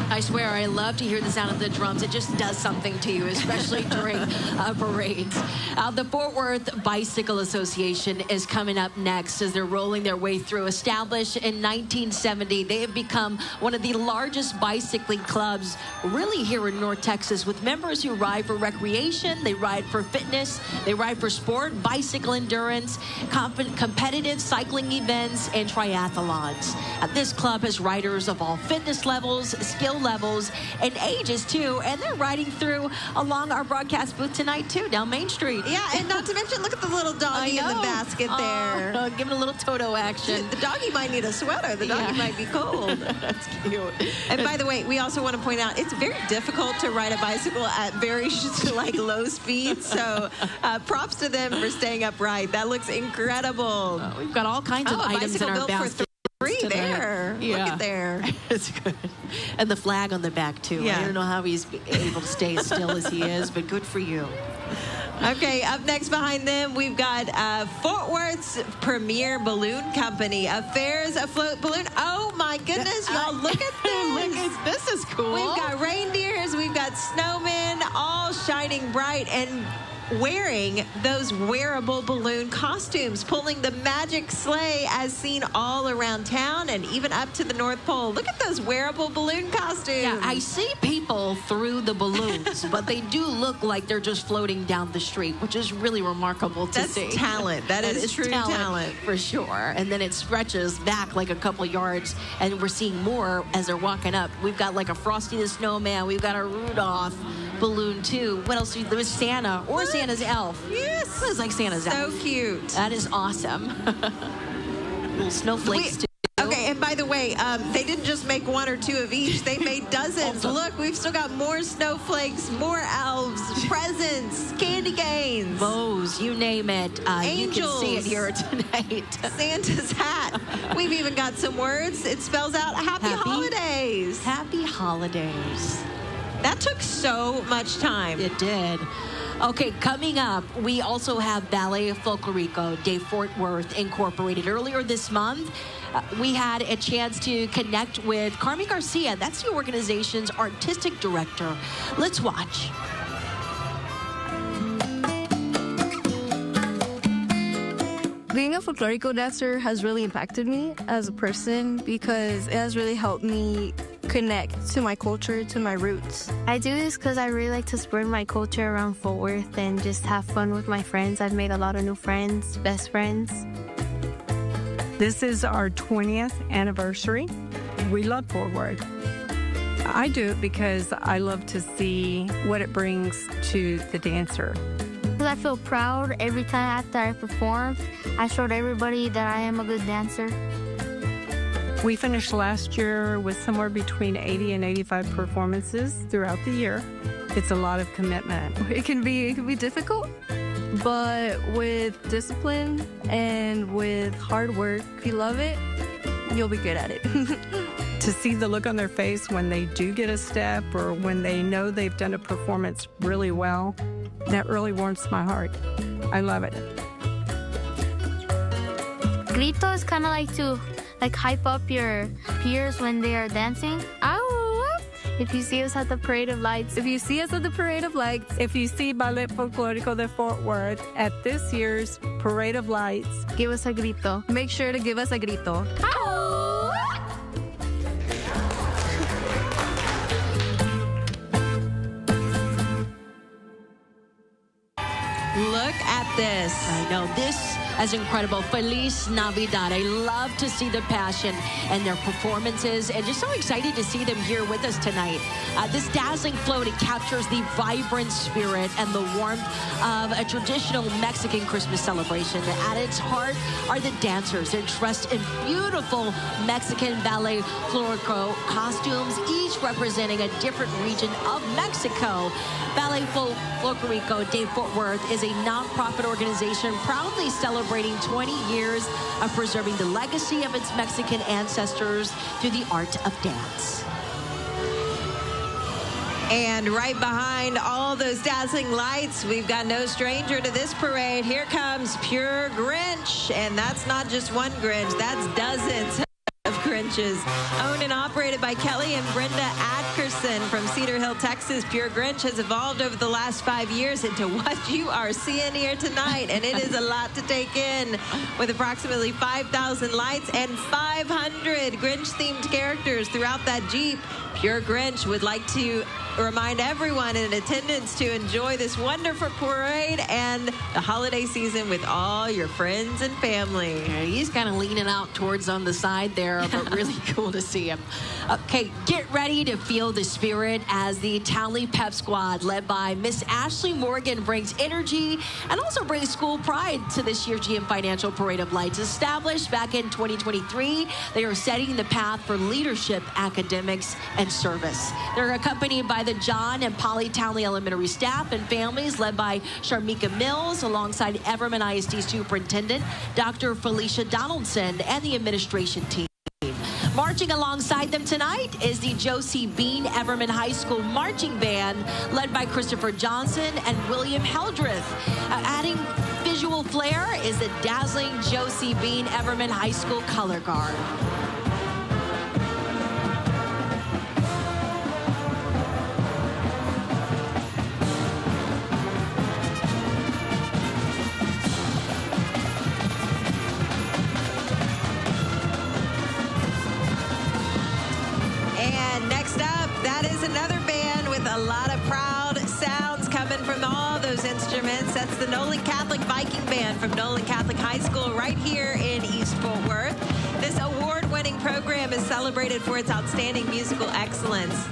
I swear, I love to hear the sound of the drums. It just does something to you, especially during parades. The Fort Worth Bicycle Association is coming up next as they're rolling their way through. Established in 1970, they have become one of the largest bicycling clubs really here in North Texas, with members who ride for recreation, they ride for fitness, they ride for sport, bicycle endurance, competitive cycling events, and triathlons. This club has riders of all fitness levels, skill levels, and ages too, and they're riding through along our broadcast booth tonight too, down Main Street. Yeah, and not to mention, look at the little doggy in the basket there. Giving a little Toto action. The doggy might need a sweater. The doggy might be cold. That's cute. And by the way, we also want to point out, it's very difficult to ride a bicycle at very low speeds, so props to them for staying upright. That looks incredible. We've got all kinds of items in our basket. Free there. Yeah. Look at there. It's good. And the flag on the back, too. Yeah. I don't know how he's able to stay as still as he is, but good for you. Okay, up next behind them, we've got Fort Worth's premier balloon company, Affairs Afloat Balloon. Oh, my goodness, y'all, look at this. This is cool. We've got reindeers, we've got snowmen, all shining bright and wearing those wearable balloon costumes, pulling the magic sleigh as seen all around town and even up to the North Pole. Look at those wearable balloon costumes. Yeah, I see people through the balloons, but they do look like they're just floating down the street, which is really remarkable to see. That's talent. That is true talent. For sure. And then it stretches back like a couple yards, and we're seeing more as they're walking up. We've got like a Frosty the Snowman. We've got a Rudolph balloon, too. What else? There's Santa or Santa's elf. Yes. It was like Santa's elf. So cute. That is awesome. Little snowflakes, too. Okay, and by the way, they didn't just make one or two of each. They made dozens. Look, we've still got more snowflakes, more elves, presents, candy canes, bows, you name it. angels. You can see it here tonight. Santa's hat. We've even got some words. It spells out Happy Holidays. Happy Holidays. That took so much time. It did. Okay, coming up, we also have Ballet Folklorico de Fort Worth Incorporated. Earlier this month, we had a chance to connect with Carmen Garcia. That's the organization's artistic director. Let's watch. Being a folklorico dancer has really impacted me as a person because it has really helped me connect to my culture, to my roots. I do this because I really like to spread my culture around Fort Worth and just have fun with my friends. I've made a lot of new friends, best friends. This is our 20th anniversary. We love Fort Worth. I do it because I love to see what it brings to the dancer. I feel proud every time after I perform. I showed everybody that I am a good dancer. We finished last year with somewhere between 80 and 85 performances throughout the year. It's a lot of commitment. It can be difficult, but with discipline and with hard work, if you love it, you'll be good at it. To see the look on their face when they do get a step or when they know they've done a performance really well, that really warms my heart. I love it. Grito is kind of like to hype up your peers when they are dancing. Ow! If you see us at the Parade of Lights. If you see us at the Parade of Lights. If you see Ballet Folklorico de Fort Worth at this year's Parade of Lights. Give us a grito. Make sure to give us a grito. Ow! Look at this. I know, this is incredible. Feliz Navidad. I love to see the passion and their performances, and just so excited to see them here with us tonight. This dazzling float, it captures the vibrant spirit and the warmth of a traditional Mexican Christmas celebration. At its heart are the dancers. They're dressed in beautiful Mexican ballet folklorico costumes, each representing a different region of Mexico. Ballet Folklorico de Fort Worth is a nonprofit organization proudly celebrating 20 years of preserving the legacy of its Mexican ancestors through the art of dance. And right behind all those dazzling lights, we've got no stranger to this parade. Here comes Pure Grinch. And that's not just one Grinch, that's dozens of Grinches. Owned and operated by Kelly and Brenda Atkerson from Cedar Hill, Texas, Pure Grinch has evolved over the last 5 years into what you are seeing here tonight. And it is a lot to take in. With approximately 5,000 lights and 500 Grinch-themed characters throughout that Jeep, Pure Grinch would like to remind everyone in attendance to enjoy this wonderful parade and the holiday season with all your friends and family. Yeah, he's kind of leaning out towards on the side there, but really cool to see him. Okay, get ready to feel the spirit as the Tally Pep Squad, led by Miss Ashley Morgan, brings energy and also brings school pride to this year's GM Financial Parade of Lights. Established back in 2023, they are setting the path for leadership, academics, and service. They're accompanied by the John and Polly Townley Elementary staff and families, led by Sharmika Mills, alongside Everman ISD Superintendent Dr. Felicia Donaldson, and the administration team. Marching alongside them tonight is the Josie Bean Everman High School Marching Band, led by Christopher Johnson and William Heldreth. Adding visual flair is the dazzling Josie Bean Everman High School Color Guard. That's the Nolan Catholic Viking Band from Nolan Catholic High School right here in East Fort Worth. This award-winning program is celebrated for its outstanding musical excellence.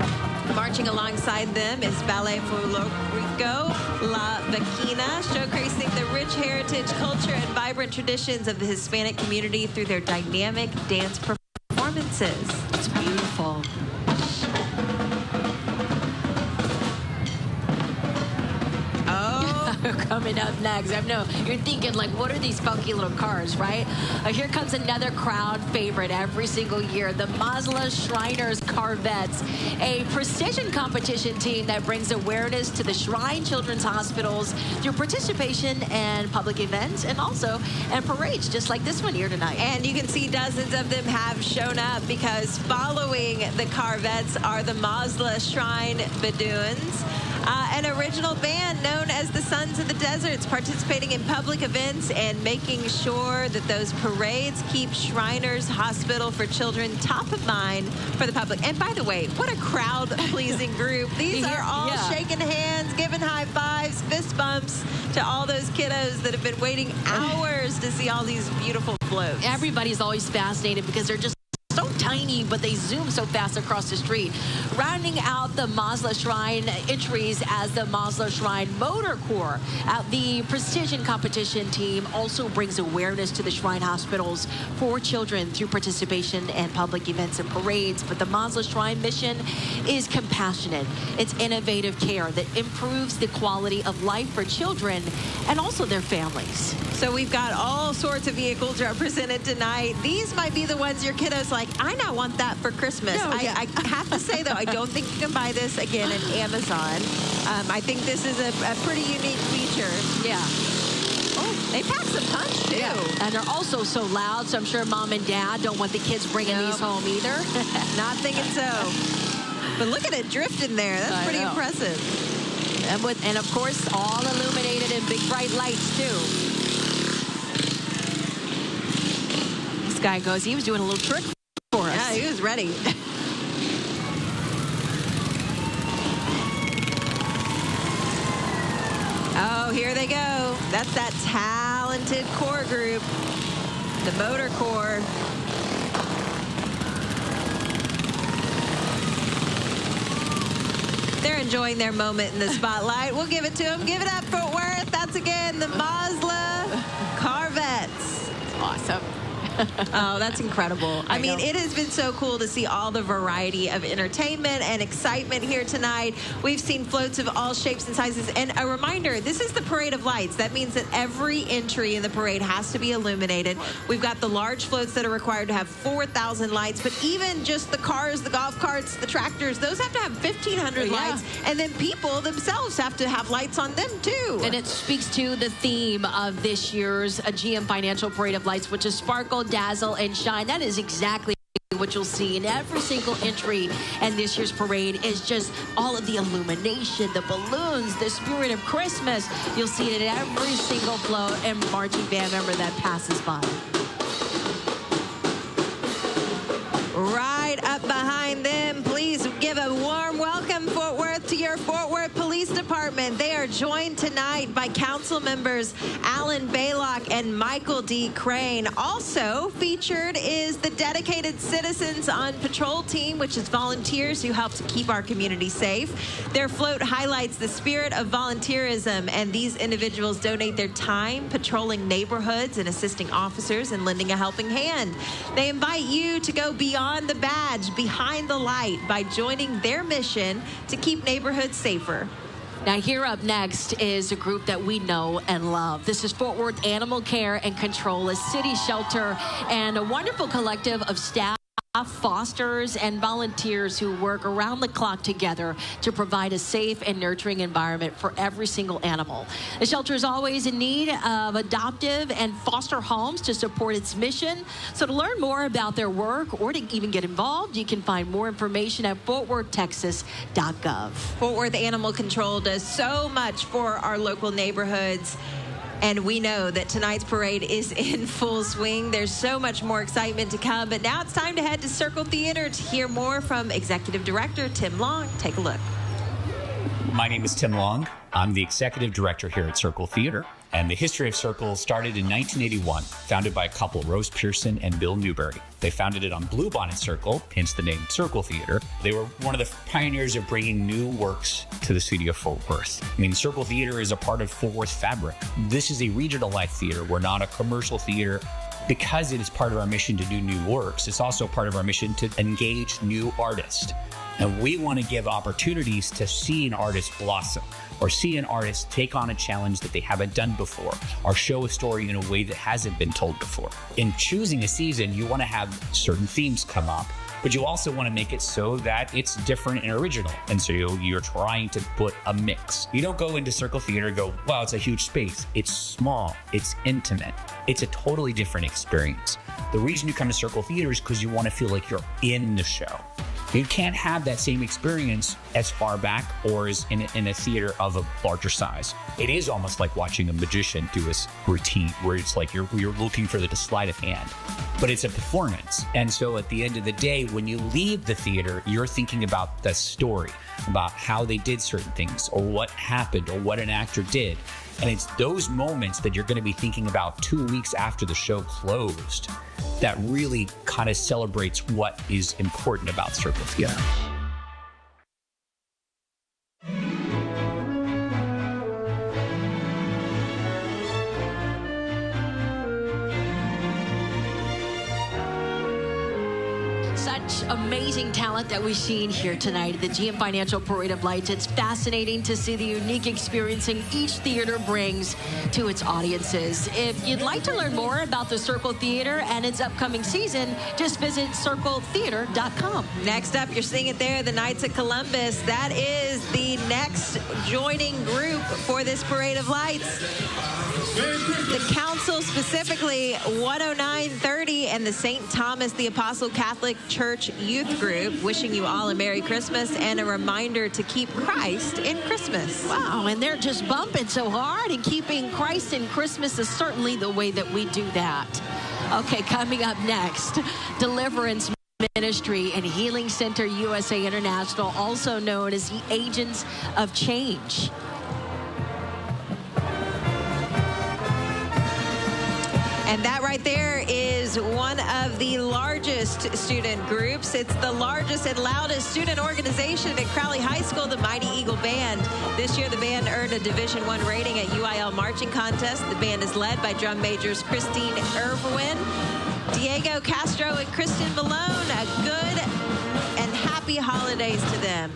Marching alongside them is Ballet Folklorico La Vaquina, showcasing the rich heritage, culture, and vibrant traditions of the Hispanic community through their dynamic dance performances. It's beautiful. coming up next. I know you're thinking, like, what are these funky little cars, right? Here comes another crowd favorite every single year, the Mazda Shriners Corvettes, a precision competition team that brings awareness to the Shrine Children's Hospitals through participation in public events and also in parades, just like this one here tonight. And you can see dozens of them have shown up because following the Corvettes are the Mazda Shrine Badoons, an original band known as the Sons of the Deserts, participating in public events and making sure that those parades keep Shriners Hospital for Children top of mind for the public. And by the way, what a crowd-pleasing group. These are all shaking hands, giving high fives, fist bumps to all those kiddos that have been waiting hours to see all these beautiful floats. Everybody's always fascinated because they're just so tiny, but they zoom so fast across the street. Rounding out the Mazda Shrine entries as the Mazda Shrine Motor Corps. The precision competition team also brings awareness to the Shrine Hospitals for children through participation in public events and parades. But the Mazda Shrine mission is compassionate. It's innovative care that improves the quality of life for children and also their families. So we've got all sorts of vehicles represented tonight. These might be the ones your kiddos like, I now want that for Christmas. No, yeah. I have to say, though, I don't think you can buy this again in Amazon. I think this is a pretty unique feature. Yeah. Oh, they pack some punch, too. Yeah. And they're also so loud, so I'm sure mom and dad don't want the kids bringing these home either. Not thinking so. But look at it drifting there. That's pretty impressive. And of course, all illuminated in big bright lights, too. This guy goes, he was doing a little trick for us. Yeah, he was ready. Oh, here they go. That's that talented corps group, the Motor Corps. They're enjoying their moment in the spotlight. We'll give it to them. Give it up, Fort Worth. That's again the Mazda Corvettes. Awesome. Oh, that's incredible. I mean, it has been so cool to see all the variety of entertainment and excitement here tonight. We've seen floats of all shapes and sizes. And a reminder, this is the Parade of Lights. That means that every entry in the parade has to be illuminated. We've got the large floats that are required to have 4,000 lights, but even just the cars, the golf carts, the tractors, those have to have 1,500 lights. And then people themselves have to have lights on them, too. And it speaks to the theme of this year's GM Financial Parade of Lights, which is Sparkle, Dazzle, and Shine. That is exactly what you'll see in every single entry. And this year's parade is just all of the illumination, the balloons, the spirit of Christmas. You'll see it in every single float and marching band member that passes by. Right up behind them, please give a warm welcome, Fort Worth, to your Fort Worth Police Department. They are joined tonight by council members Alan Baylock and Michael D. Crane. Also featured is the dedicated Citizens on Patrol team, which is volunteers who help to keep our community safe. Their float highlights the spirit of volunteerism, and these individuals donate their time patrolling neighborhoods and assisting officers and lending a helping hand. They invite you to go beyond the badge, behind the light, by joining their mission to keep neighborhoods safer. Now, here up next is a group that we know and love. This is Fort Worth Animal Care and Control, a city shelter and a wonderful collective of staff, fosters, and volunteers who work around the clock together to provide a safe and nurturing environment for every single animal. The shelter is always in need of adoptive and foster homes to support its mission. So to learn more about their work or to even get involved, you can find more information at fortworthtexas.gov. Fort Worth Animal Control does so much for our local neighborhoods. And we know that tonight's parade is in full swing. There's so much more excitement to come. But now it's time to head to Circle Theater to hear more from Executive Director Tim Long. Take a look. My name is Tim Long. I'm the Executive Director here at Circle Theater. And the history of Circle started in 1981, founded by a couple, Rose Pearson and Bill Newberry. They founded it on Bluebonnet Circle, hence the name Circle Theater. They were one of the pioneers of bringing new works to the city of Fort Worth. I mean, Circle Theater is a part of Fort Worth fabric. This is a regional life theater. We're not a commercial theater. Because it is part of our mission to do new works, it's also part of our mission to engage new artists. And we want to give opportunities to see an artist blossom. or see an artist take on a challenge that they haven't done before, or show a story in a way that hasn't been told before. In choosing a season, you want to have certain themes come up, but you also want to make it so that it's different and original. And so you're trying to put a mix. You don't go into Circle Theater and go, wow, it's a huge space. It's small. It's intimate. It's a totally different experience. The reason you come to Circle Theater is because you want to feel like you're in the show. You can't have that same experience as far back or as in a theater of a larger size. It is almost like watching a magician do his routine, where it's like you're looking for the sleight of hand, but it's a performance. And so at the end of the day, when you leave the theater, you're thinking about the story, about how they did certain things, or what happened, or what an actor did. And it's those moments that you're going to be thinking about 2 weeks after the show closed that really kind of celebrates what is important about Circle Theater. Such amazing talent that we've seen here tonight at the GM Financial Parade of Lights. It's fascinating to see the unique experiencing each theater brings to its audiences. If you'd like to learn more about the Circle Theater and its upcoming season, just visit circletheater.com. Next up, you're seeing it there, the Knights of Columbus. That is the next joining group for this Parade of Lights. The council, specifically 10930 and the St. Thomas the Apostle Catholic Church Youth Group, wishing you all a Merry Christmas and a reminder to keep Christ in Christmas. Wow, and they're just bumping so hard, and keeping Christ in Christmas is certainly the way that we do that. Okay, coming up next, Deliverance Ministry and Healing Center USA International, also known as the Agents of Change. And that right there is one of the largest student groups. It's the largest and loudest student organization at Crowley High School, the Mighty Eagle Band. This year, the band earned a Division I rating at UIL Marching Contest. The band is led by drum majors Christine Irwin, Diego Castro, and Kristen Malone. A good and happy holidays to them.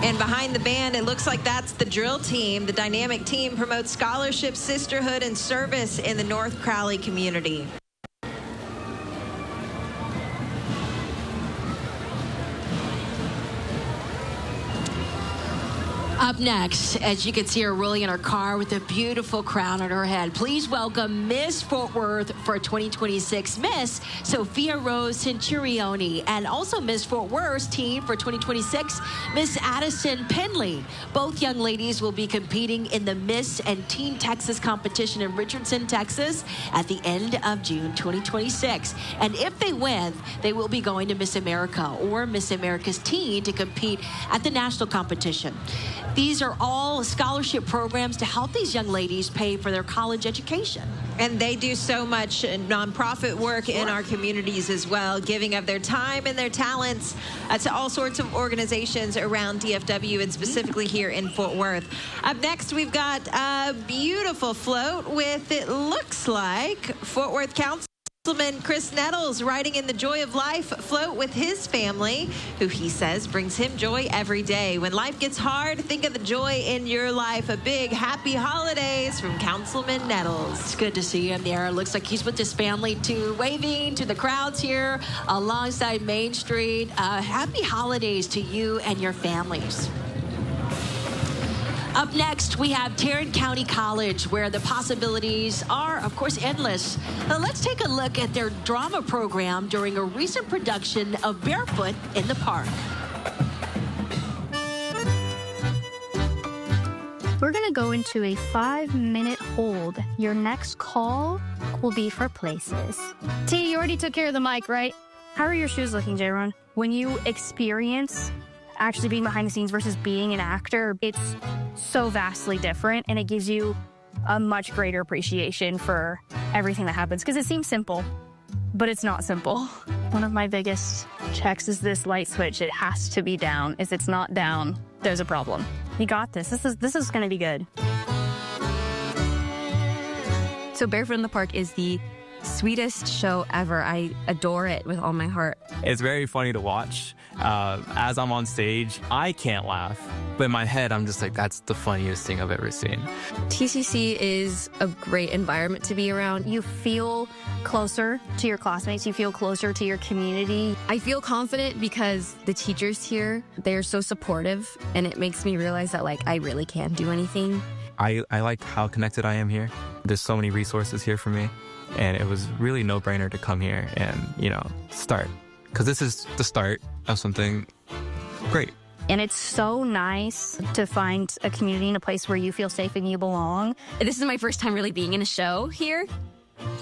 And behind the band, it looks like that's the drill team. The dynamic team promotes scholarship, sisterhood, and service in the North Crowley community. Up next, as you can see her rolling in her car with a beautiful crown on her head, please welcome Miss Fort Worth for 2026, Miss Sophia Rose Centurioni, and also Miss Fort Worth's team for 2026, Miss Addison Penley. Both young ladies will be competing in the Miss and Teen Texas competition in Richardson, Texas at the end of June 2026. And if they win, they will be going to Miss America or Miss America's Teen to compete at the national competition. These are all scholarship programs to help these young ladies pay for their college education. And they do so much nonprofit work in our communities as well, giving of their time and their talents to all sorts of organizations around DFW and specifically here in Fort Worth. Up next, we've got a beautiful float with, it looks like, Fort Worth Councilman Chris Nettles riding in the Joy of Life float with his family, who he says brings him joy every day. When life gets hard, think of the joy in your life. A big happy holidays from Councilman Nettles. It's good to see him there. It looks like he's with his family too, waving to the crowds here alongside Main Street. Happy holidays to you and your families. Up next, we have Tarrant County College, where the possibilities are, of course, endless. Now, let's take a look at their drama program during a recent production of Barefoot in the Park. We're going to go into a 5-minute hold. Your next call will be for places. T, you already took care of the mic, right? How are your shoes looking, J-Ron? When you experience actually being behind the scenes versus being an actor, it's so vastly different, and it gives you a much greater appreciation for everything that happens, because it seems simple, but it's not simple. One of my biggest checks is this light switch. It has to be down. If it's not down, there's a problem. You got this. This is going to be good. So Barefoot in the Park is the sweetest show ever. I adore it with all my heart. It's very funny to watch. As I'm on stage, I can't laugh. But in my head, I'm just like, that's the funniest thing I've ever seen. TCC is a great environment to be around. You feel closer to your classmates. You feel closer to your community. I feel confident because the teachers here, they're so supportive, and it makes me realize that, like, I really can do anything. I like how connected I am here. There's so many resources here for me. And it was really no-brainer to come here and, start. Because this is the start of something great. And it's so nice to find a community and a place where you feel safe and you belong. This is my first time really being in a show here.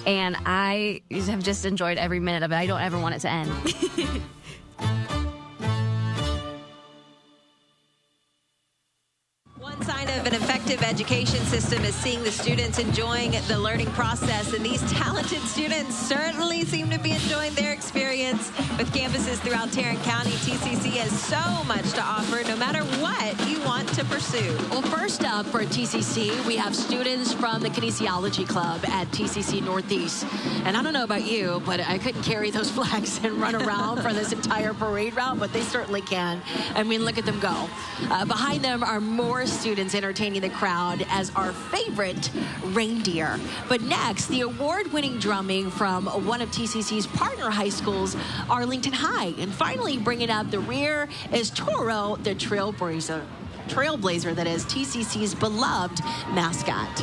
And I have just enjoyed every minute of it. I don't ever want it to end. One sign of an effective education system is seeing the students enjoying the learning process, and these talented students certainly seem to be enjoying their experience. With campuses throughout Tarrant County, TCC has so much to offer, no matter what you want to pursue. Well, first up for TCC, we have students from the Kinesiology Club at TCC Northeast. And I don't know about you, but I couldn't carry those flags and run around for this entire parade route, but they certainly can. I mean, look at them go. Behind them are more students entertaining the crowd as our favorite reindeer. But next, the award-winning drumming from one of TCC's partner high schools, Arlington High. And finally, bringing up the rear is Toro, the trailblazer that is TCC's beloved mascot.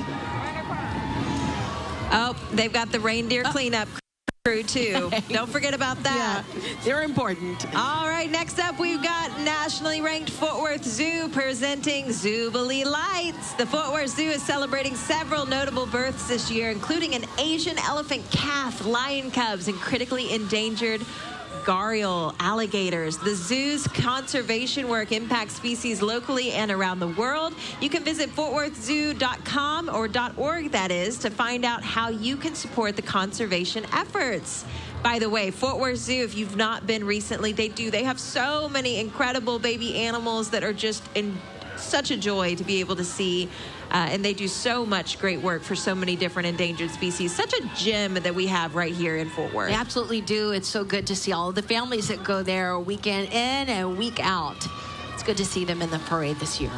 Oh, they've got the reindeer cleanup crew too. Don't forget about that. Yeah, they're important. All right, next up we've got nationally ranked Fort Worth Zoo presenting Jubilee Lights. The Fort Worth Zoo is celebrating several notable births this year, including an Asian elephant calf, lion cubs, and critically endangered gharial alligators. The zoo's conservation work impacts species locally and around the world. You can visit fortworthzoo.com or .org, that is, to find out how you can support the conservation efforts. By the way, Fort Worth Zoo, if you've not been recently, they have so many incredible baby animals that are just in such a joy to be able to see. And they do so much great work for so many different endangered species. Such a gem that we have right here in Fort Worth. They absolutely do. It's so good to see all of the families that go there weekend in and week out. It's good to see them in the parade this year.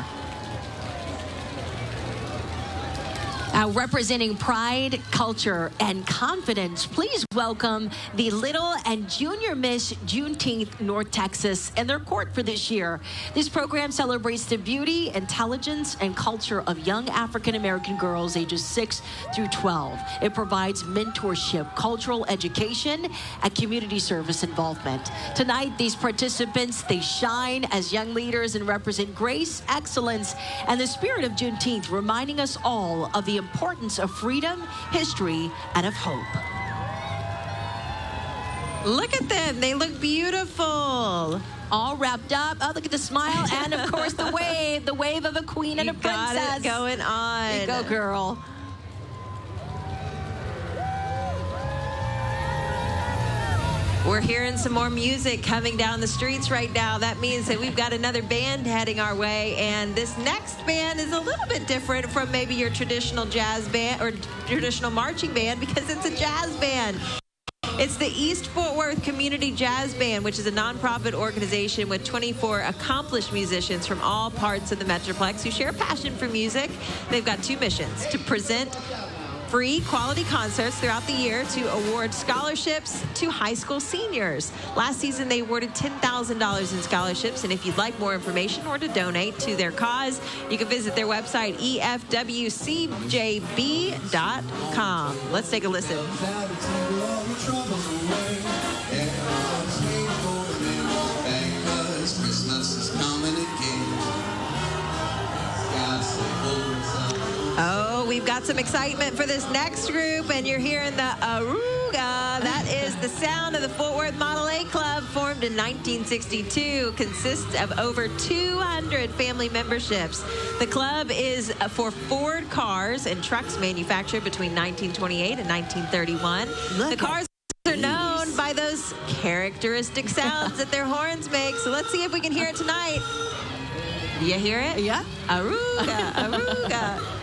Representing pride, culture, and confidence, please welcome the Little and Junior Miss Juneteenth North Texas and their court for this year. This program celebrates the beauty, intelligence, and culture of young African-American girls ages 6 through 12. It provides mentorship, cultural education, and community service involvement. Tonight, these participants, they shine as young leaders and represent grace, excellence, and the spirit of Juneteenth, reminding us all of the importance of freedom, history, and of hope. Look at them. They look beautiful. All wrapped up. Oh, look at the smile. And, of course, the wave of a queen and a princess. Got it going on. There you go, girl. We're hearing some more music coming down the streets right now. That means that we've got another band heading our way, and this next band is a little bit different from maybe your traditional jazz band or traditional marching band because it's a jazz band. It's the East Fort Worth Community Jazz Band, which is a nonprofit organization with 24 accomplished musicians from all parts of the Metroplex who share a passion for music. They've got two missions: to present free quality concerts throughout the year, to award scholarships to high school seniors. Last season, they awarded $10,000 in scholarships, and if you'd like more information or to donate to their cause, you can visit their website, efwcjb.com. Let's take a listen. Oh, we've got some excitement for this next group, and you're hearing the Aruga. That is the sound of the Fort Worth Model A Club, formed in 1962, consists of over 200 family memberships. The club is for Ford cars and trucks manufactured between 1928 and 1931. The cars are known by those those characteristic sounds that their horns make. So let's see if we can hear it tonight. Do you hear it? Yeah. Aruga, aruga.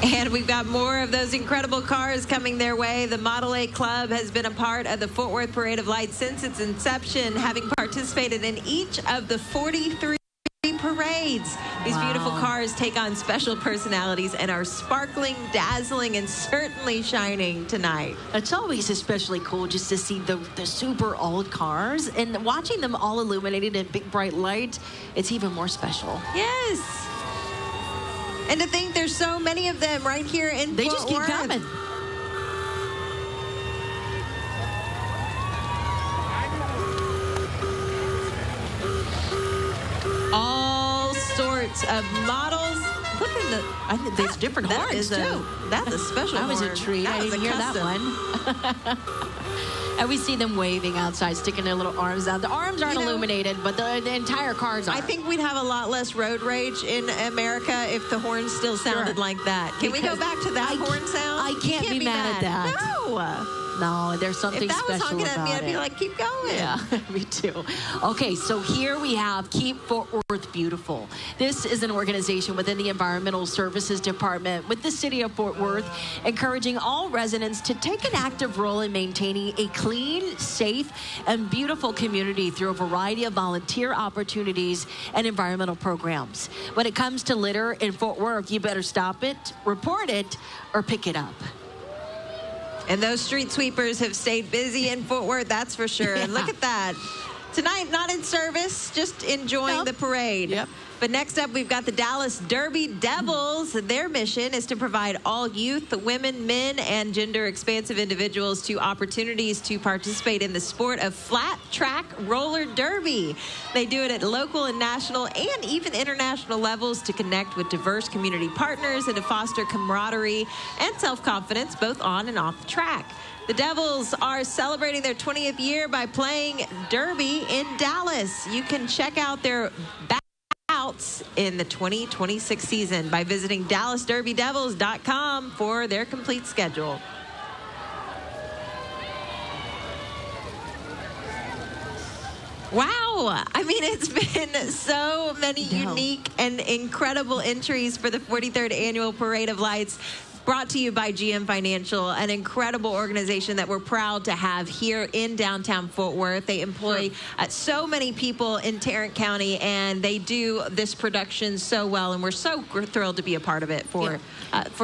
And we've got more of those incredible cars coming their way. The Model A Club has been a part of the Fort Worth Parade of Lights since its inception, having participated in each of the 43 parades. These beautiful cars take on special personalities and are sparkling, dazzling, and certainly shining tonight. It's always especially cool just to see the super old cars, and watching them all illuminated in big bright light, it's even more special. Yes. And to think there's so many of them right here in They Fort just keep Worth. coming. All sorts of models. Look at there's different horns, too. That's a special That was a horn. treat. I didn't hear that one. And we see them waving outside, sticking their little arms out. The arms aren't illuminated, but the entire cars are. I think we'd have a lot less road rage in America if the horns still sounded like that. Can we go back to that horn sound? I can't be mad at that. No. No, there's something If that was special honking at about me, it. I'd be like, keep going. Yeah, me too. Okay, so here we have Keep Fort Worth Beautiful. This is an organization within the Environmental Services Department with the city of Fort Worth, encouraging all residents to take an active role in maintaining a clean, safe, and beautiful community through a variety of volunteer opportunities and environmental programs. When it comes to litter in Fort Worth, you better stop it, report it, or pick it up. And those street sweepers have stayed busy in Fort Worth, that's for sure. And look at that. Tonight, not in service, just enjoying the parade. Yep. But next up, we've got the Dallas Derby Devils. Their mission is to provide all youth, women, men, and gender-expansive individuals to opportunities to participate in the sport of flat track roller derby. They do it at local and national and even international levels to connect with diverse community partners and to foster camaraderie and self-confidence both on and off the track. The Devils are celebrating their 20th year by playing Derby in Dallas. You can check out their bouts in the 2026 season by visiting DallasDerbyDevils.com for their complete schedule. Wow. I mean, it's been so many unique and incredible entries for the 43rd Annual Parade of Lights. Brought to you by GM Financial, an incredible organization that we're proud to have here in downtown Fort Worth. They employ so many people in Tarrant County, and they do this production so well, and we're so thrilled to be a part of it for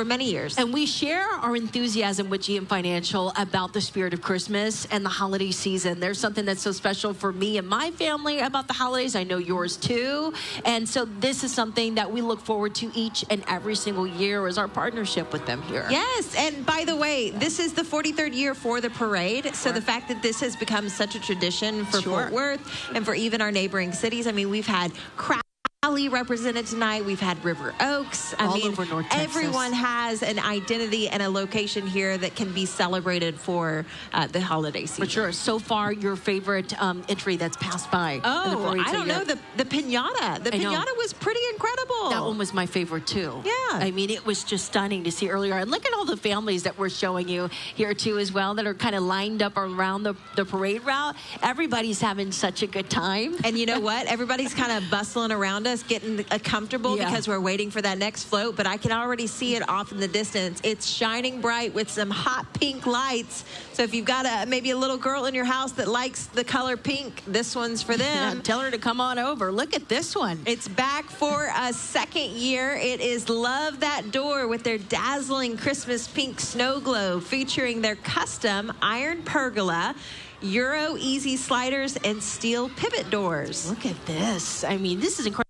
many years. And we share our enthusiasm with GM Financial about the spirit of Christmas and the holiday season. There's something that's so special for me and my family about the holidays. I know yours too. And so this is something that we look forward to each and every single year as our partnership with them here. Yes, and by the way, this is the 43rd year for the parade, so the fact that this has become such a tradition for Fort Worth and for even our neighboring cities. I mean, we've had Crowley represented tonight. We've had River Oaks. I mean, over North Texas. Everyone has an identity and a location here that can be celebrated for the holiday season. For sure. So far, your favorite entry that's passed by? Oh, I don't know. The pinata. The pinata was pretty incredible. That one was my favorite, too. Yeah. I mean, it was just stunning to see earlier. And look at all the families that we're showing you here, too, as well, that are kind of lined up around the parade route. Everybody's having such a good time. And you know what? Everybody's kind of bustling around us, getting comfortable because we're waiting for that next float. But I can already see it off in the distance. It's shining bright with some hot pink lights. So if you've got maybe a little girl in your house that likes the color pink, this one's for them. Yeah, tell her to come on over. Look at this one. It's back for a second year. It is Love That Door with their dazzling Christmas pink snow globe featuring their custom iron pergola, Euro easy sliders, and steel pivot doors. Look at this. I mean, this is incredible.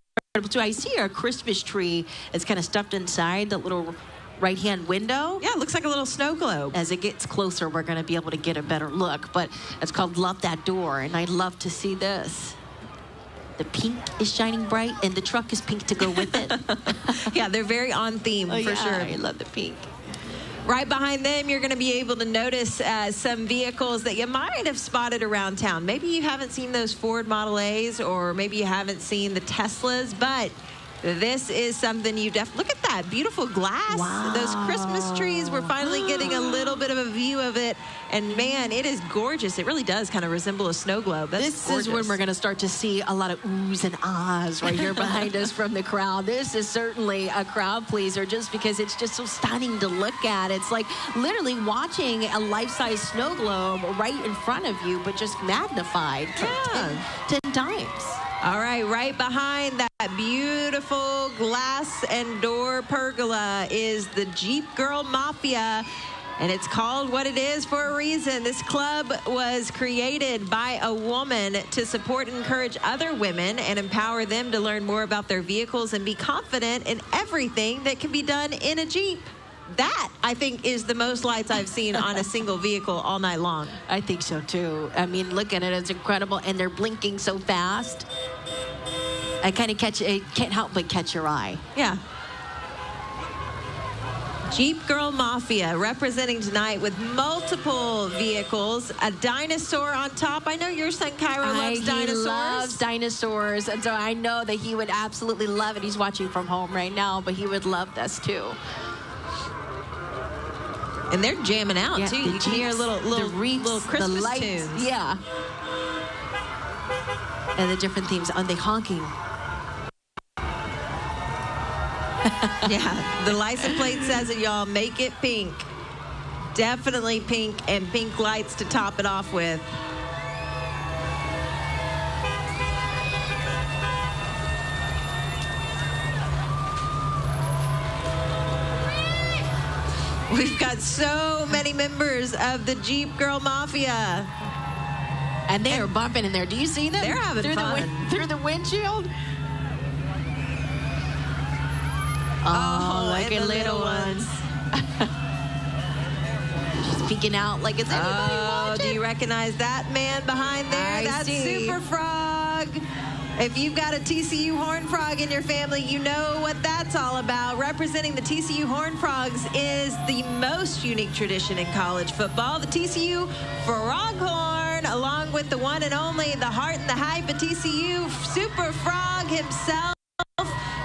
So I see a Christmas tree that's kind of stuffed inside the little right-hand window. Yeah, it looks like a little snow globe. As it gets closer, we're going to be able to get a better look. But it's called Love That Door, and I'd love to see this. The pink is shining bright, and the truck is pink to go with it. Yeah, they're very on theme, for sure. I love the pink. Right behind them, you're going to be able to notice some vehicles that you might have spotted around town. Maybe you haven't seen those Ford Model A's, or maybe you haven't seen the Teslas, but this is something you definitely... Look at that beautiful glass. Wow. Those Christmas trees, we're finally getting a little bit of a view of it. And man, it is gorgeous. It really does kind of resemble a snow globe. This is when we're going to start to see a lot of oohs and ahs right here behind us from the crowd. This is certainly a crowd pleaser just because it's just so stunning to look at. It's like literally watching a life-size snow globe right in front of you, but just magnified 10 times. All right behind that beautiful glass and door pergola is the Jeep Girl Mafia. And it's called what it is for a reason. This club was created by a woman to support and encourage other women and empower them to learn more about their vehicles and be confident in everything that can be done in a Jeep. That, I think, is the most lights I've seen on a single vehicle all night long. I think so, too. I mean, look at it. It's incredible. And they're blinking so fast. I kind of can't help but catch your eye. Yeah. Jeep Girl Mafia representing tonight with multiple vehicles, a dinosaur on top. I know your son Cairo loves dinosaurs. He loves dinosaurs, and so I know that he would absolutely love it. He's watching from home right now, but he would love this too. And they're jamming out too. You can hear little Christmas lights, tunes. Yeah. And the different themes. Are they honking? Yeah, the license plate says it, y'all. Make it pink. Definitely pink, and pink lights to top it off with. We've got so many members of the Jeep Girl Mafia. And they are bumping in there. Do you see them? They're having fun. Through the windshield? Oh, like and a the little ones. She's peeking out like it's anybody watching. Do you recognize that man behind there? That's Super Frog. If you've got a TCU Horned Frog in your family, you know what that's all about. Representing the TCU Horned Frogs is the most unique tradition in college football. The TCU Froghorn, along with the one and only, the heart and the hype of TCU, Super Frog himself,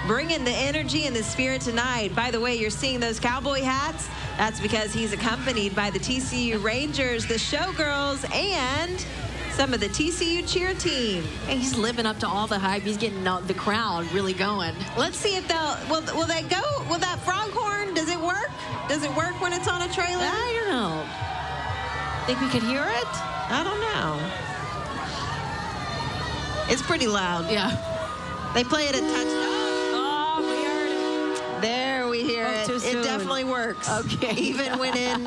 bringing the energy and the spirit tonight. By the way, you're seeing those cowboy hats. That's because he's accompanied by the TCU Rangers, the Showgirls, and some of the TCU cheer team. And he's living up to all the hype. He's getting the crowd really going. Let's see if will they go? Will that Froghorn, does it work? Does it work when it's on a trailer? I don't know. Think we could hear it? I don't know. It's pretty loud. Yeah. They play it a touchdown. We heard it. There we hear it. It definitely works. Okay. Even when in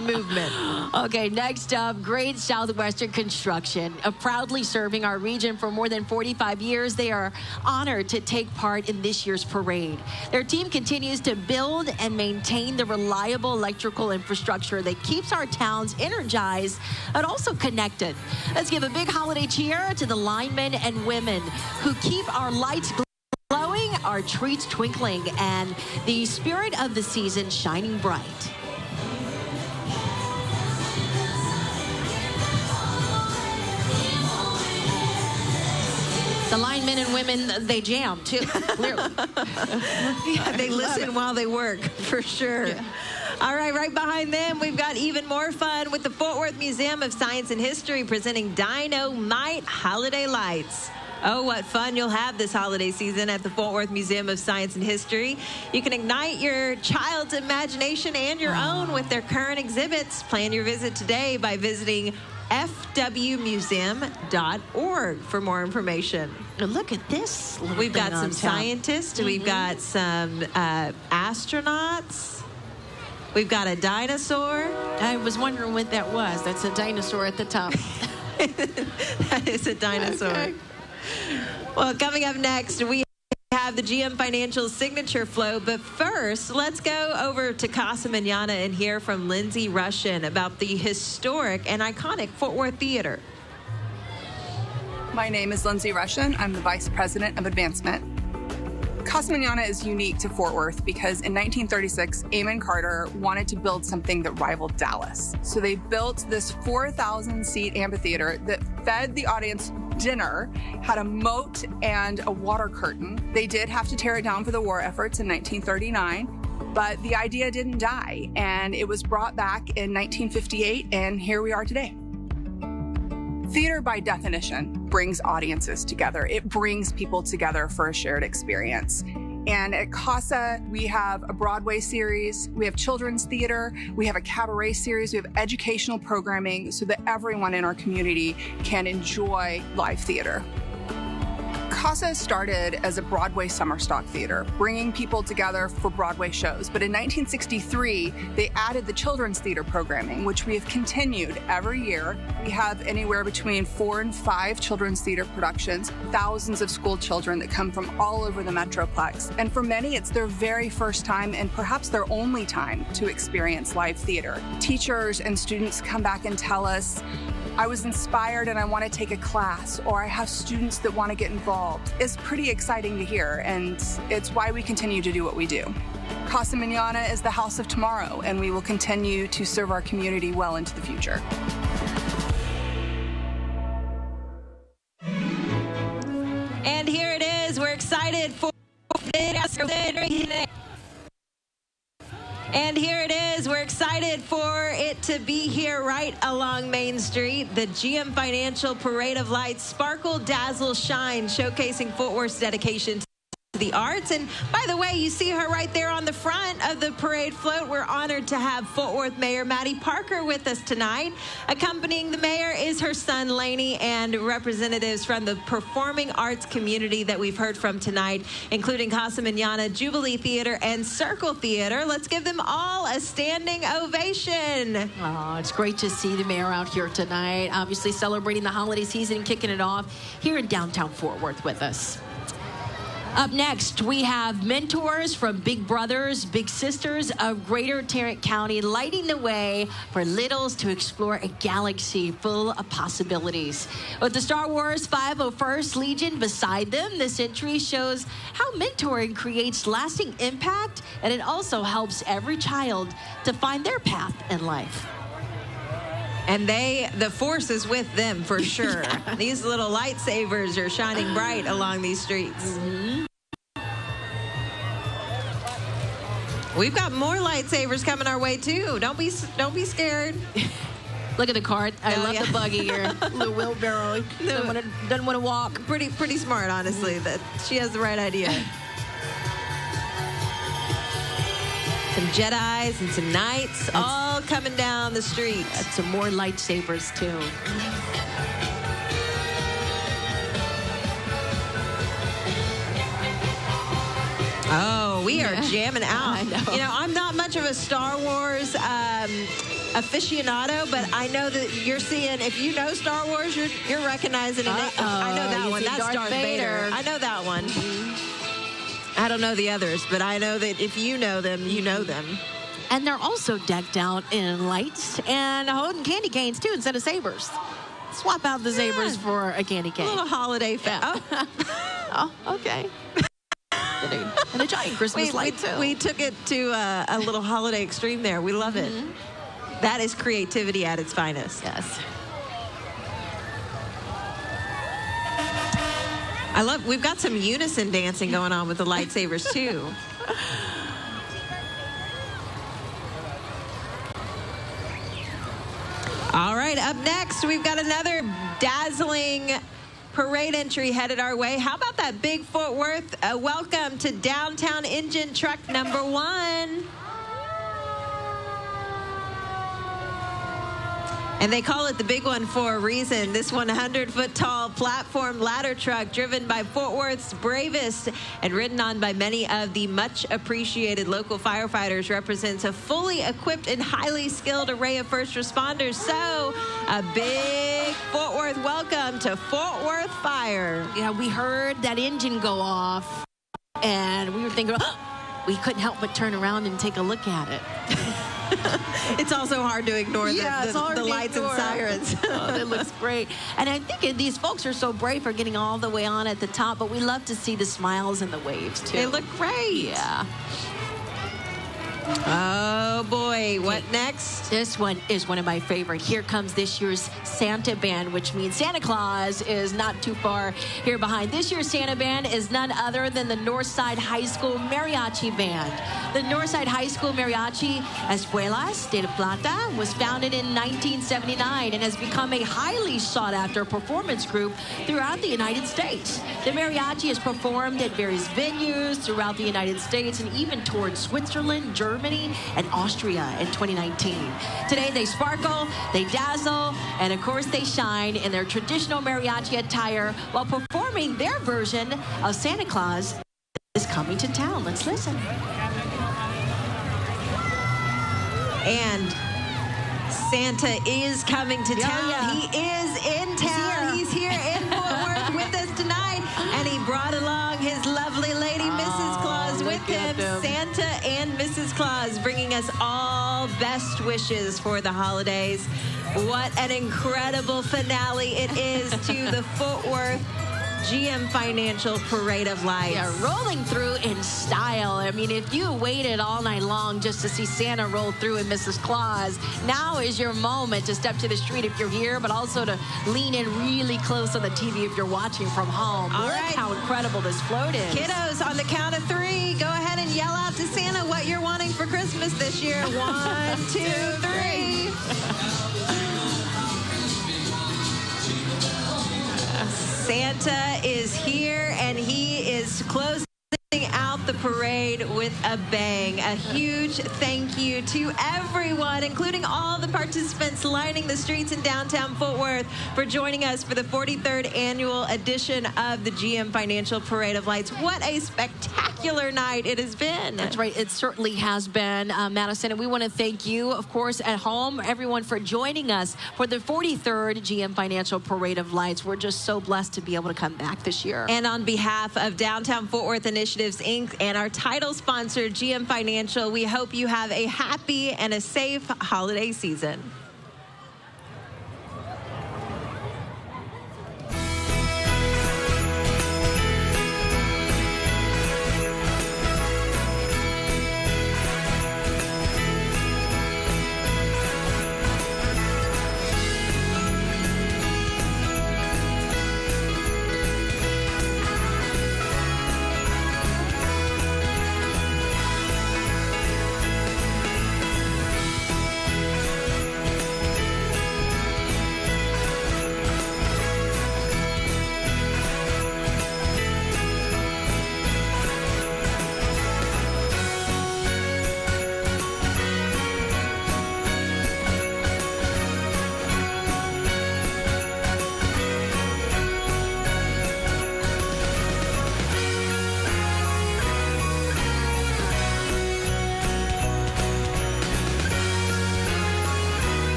movement. Okay, next up, Great Southwestern Construction. Proudly serving our region for more than 45 years, they are honored to take part in this year's parade. Their team continues to build and maintain the reliable electrical infrastructure that keeps our towns energized and also connected. Let's give a big holiday cheer to the linemen and women who keep our lights glowing, our trees twinkling, and the spirit of the season shining bright. The linemen and women, they jam too, clearly. Yeah, they listen while they work, for sure. Yeah. All right behind them, we've got even more fun with the Fort Worth Museum of Science and History presenting Dynamite Holiday Lights. Oh, what fun you'll have this holiday season at the Fort Worth Museum of Science and History. You can ignite your child's imagination and your own with their current exhibits. Plan your visit today by visiting fwmuseum.org for more information. Look at this. We've got some scientists. We've got some astronauts. We've got a dinosaur. I was wondering what that was. That's a dinosaur at the top. That is a dinosaur. Okay. Well, coming up next, we have the GM Financial signature flow. But first, let's go over to Casa Mañana and hear from Lindsay Russian about the historic and iconic Fort Worth Theater. My name is Lindsay Russian. I'm the Vice President of Advancement. Casa Mañana is unique to Fort Worth because in 1936, Amon Carter wanted to build something that rivaled Dallas. So they built this 4,000-seat amphitheater that fed the audience dinner, had a moat and a water curtain. They did have to tear it down for the war efforts in 1939, but the idea didn't die, and it was brought back in 1958, and here we are today. Theater, by definition, brings audiences together. It brings people together for a shared experience. And at Casa, we have a Broadway series, we have children's theater, we have a cabaret series, we have educational programming so that everyone in our community can enjoy live theater. Casa started as a Broadway summer stock theater, bringing people together for Broadway shows. But in 1963, they added the children's theater programming, which we have continued every year. We have anywhere between 4 and 5 children's theater productions, thousands of school children that come from all over the Metroplex. And for many, it's their very first time and perhaps their only time to experience live theater. Teachers and students come back and tell us, I was inspired and I want to take a class, or I have students that want to get involved. It's pretty exciting to hear, and it's why we continue to do what we do. Casa Mañana is the house of tomorrow, and we will continue to serve our community well into the future. And here it is. We're excited for And here it is. We're excited for it to be here right along Main Street. The GM Financial Parade of Lights, Sparkle, Dazzle, Shine, showcasing Fort Worth's dedication to the arts. And by the way, you see her right there on the front of the parade float. We're honored to have Fort Worth Mayor Maddie Parker with us tonight. Accompanying the mayor is her son Laney and representatives from the performing arts community that we've heard from tonight, including Casa Mañana, Jubilee Theater, and Circle Theater. Let's give them all a standing ovation. Oh, it's great to see the mayor out here tonight, obviously celebrating the holiday season and kicking it off here in downtown Fort Worth with us. Up next, we have mentors from Big Brothers, Big Sisters of Greater Tarrant County, lighting the way for littles to explore a galaxy full of possibilities. With the Star Wars 501st Legion beside them, this entry shows how mentoring creates lasting impact, and it also helps every child to find their path in life. And the force is with them for sure. Yeah. These little lightsabers are shining bright along these streets. Mm-hmm. We've got more lightsabers coming our way too. Don't be scared. Look at the cart. I love the buggy here. Little wheelbarrow. Doesn't want to walk. Pretty smart, honestly. That she has the right idea. Some Jedis and some Knights all coming down the street. Some more lightsabers too. Oh, we are jamming out. You know, I'm not much of a Star Wars aficionado, but I know that you're seeing, if you know Star Wars, you're recognizing it. I know that one. That's Darth Vader. I know that one. I don't know the others, but I know that if you know them, you know them. And they're also decked out in lights and holding candy canes, too, instead of sabers. Swap out the sabers for a candy cane. A little holiday fest. Yeah. Oh, okay. And a giant Christmas light, too. We took it to a little holiday extreme there. We love it. That is creativity at its finest. Yes. We've got some unison dancing going on with the lightsabers, too. All right, up next, we've got another dazzling parade entry headed our way. How about that big Fort Worth? Welcome to Downtown Engine Truck number 1. And they call it the big one for a reason. This 100-foot-tall platform ladder truck driven by Fort Worth's bravest and ridden on by many of the much-appreciated local firefighters represents a fully equipped and highly skilled array of first responders. So, a big Fort Worth welcome to Fort Worth Fire. Yeah, we heard that engine go off. And we were thinking, we couldn't help but turn around and take a look at it. It's also hard to ignore the lights and sirens. Oh, that looks great. And I think these folks are so brave for getting all the way on at the top, but we love to see the smiles and the waves, too. They look great. Yeah. Oh, boy. What next? This one is one of my favorite. Here comes this year's Santa Band, which means Santa Claus is not too far here behind. This year's Santa Band is none other than the Northside High School Mariachi Band. The Northside High School Mariachi Escuelas de la Plata was founded in 1979 and has become a highly sought-after performance group throughout the United States. The mariachi is performed at various venues throughout the United States and even toured Switzerland, Germany, and Austria in 2019. Today, they sparkle, they dazzle, and of course, they shine in their traditional mariachi attire while performing their version of Santa Claus is Coming to Town. Let's listen. And Santa is coming to town. Yeah. He is in town. He's here in Fort Worth with us tonight. And he brought along his lovely lady, Mrs. Claus, with him. Santa and Mrs. Claus bringing us all best wishes for the holidays. What an incredible finale it is to the Fort Worth GM Financial Parade of Lights. Yeah, rolling through in style. I mean, if you waited all night long just to see Santa roll through and Mrs. Claus, now is your moment to step to the street if you're here, but also to lean in really close on the TV if you're watching from home. All Look right. how incredible this float is. Kiddos, on the count of 3, go ahead and yell out to Santa what you're wanting for Christmas this year. 1, 2, 3. Santa is here, and he is closing out the parade with a bang. A huge thank you to everyone, including all the participants lining the streets in downtown Fort Worth, for joining us for the 43rd annual edition of the GM Financial Parade of Lights. What a spectacular night it has been. That's right. It certainly has been, Madison. And we want to thank you, of course, at home, everyone, for joining us for the 43rd GM Financial Parade of Lights. We're just so blessed to be able to come back this year. And on behalf of Downtown Fort Worth Initiatives, Inc. and our title sponsor, GM Financial, we hope you have a happy and a safe holiday season.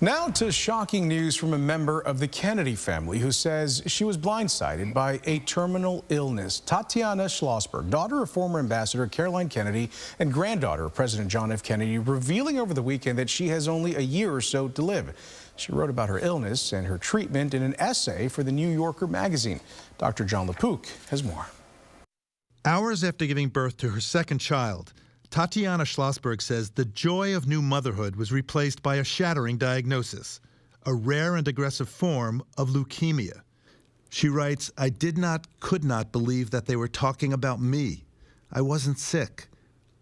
Now to shocking news from a member of the Kennedy family who says she was blindsided by a terminal illness. Tatiana Schlossberg, daughter of former Ambassador Caroline Kennedy and granddaughter of President John F. Kennedy, revealing over the weekend that she has only a year or so to live. She wrote about her illness and her treatment in an essay for the New Yorker magazine. Dr. John LaPook has more. Hours after giving birth to her second child, Tatiana Schlossberg says the joy of new motherhood was replaced by a shattering diagnosis, a rare and aggressive form of leukemia. She writes, "I could not believe that they were talking about me. I wasn't sick.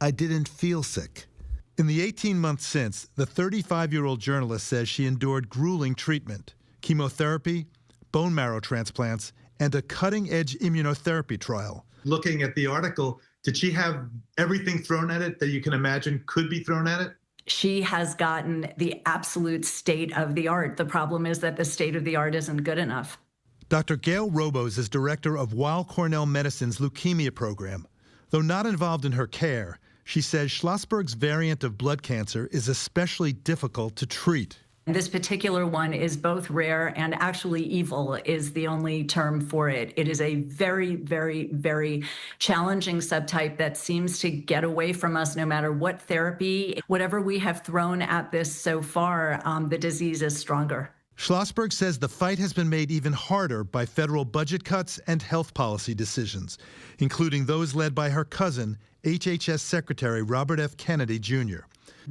I didn't feel sick." In the 18 months since, the 35-year-old journalist says she endured grueling treatment, chemotherapy, bone marrow transplants, and a cutting-edge immunotherapy trial. Looking at the article, did she have everything thrown at it that you can imagine could be thrown at it? She has gotten the absolute state of the art. The problem is that the state of the art isn't good enough. Dr. Gail Robos is director of Weill Cornell Medicine's leukemia program. Though not involved in her care, she says Schlossberg's variant of blood cancer is especially difficult to treat. This particular one is both rare and actually evil is the only term for it. It is a very, very, very challenging subtype that seems to get away from us no matter what therapy, whatever we have thrown at this so far, the disease is stronger. Schlossberg says the fight has been made even harder by federal budget cuts and health policy decisions, including those led by her cousin, HHS Secretary Robert F. Kennedy, Jr.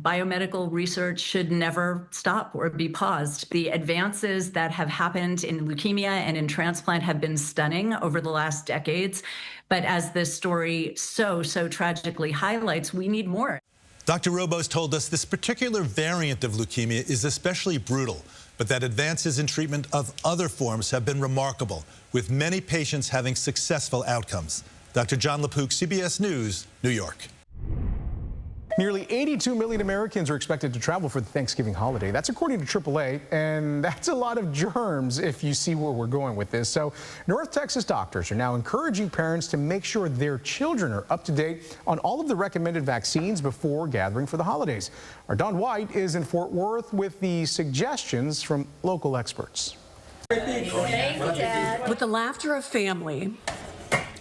Biomedical research should never stop or be paused. The advances that have happened in leukemia and in transplant have been stunning over the last decades. But as this story so tragically highlights, we need more. Dr. Robos told us this particular variant of leukemia is especially brutal, but that advances in treatment of other forms have been remarkable, with many patients having successful outcomes. Dr. John LaPook, CBS News, New York. Nearly 82 million Americans are expected to travel for the Thanksgiving holiday. That's according to AAA, and that's a lot of germs if you see where we're going with this. So North Texas doctors are now encouraging parents to make sure their children are up to date on all of the recommended vaccines before gathering for the holidays. Our Don White is in Fort Worth with the suggestions from local experts. With the laughter of family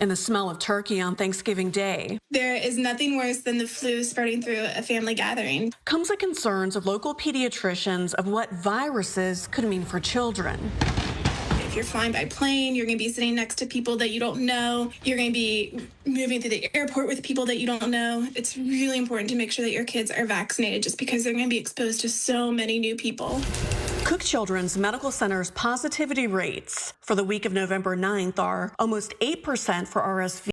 and the smell of turkey on Thanksgiving Day, there is nothing worse than the flu spreading through a family gathering. Comes the concerns of local pediatricians of what viruses could mean for children. If you're flying by plane, you're going to be sitting next to people that you don't know. You're going to be moving through the airport with people that you don't know. It's really important to make sure that your kids are vaccinated just because they're going to be exposed to so many new people. Cook Children's Medical Center's positivity rates for the week of November 9th are almost 8% for RSV.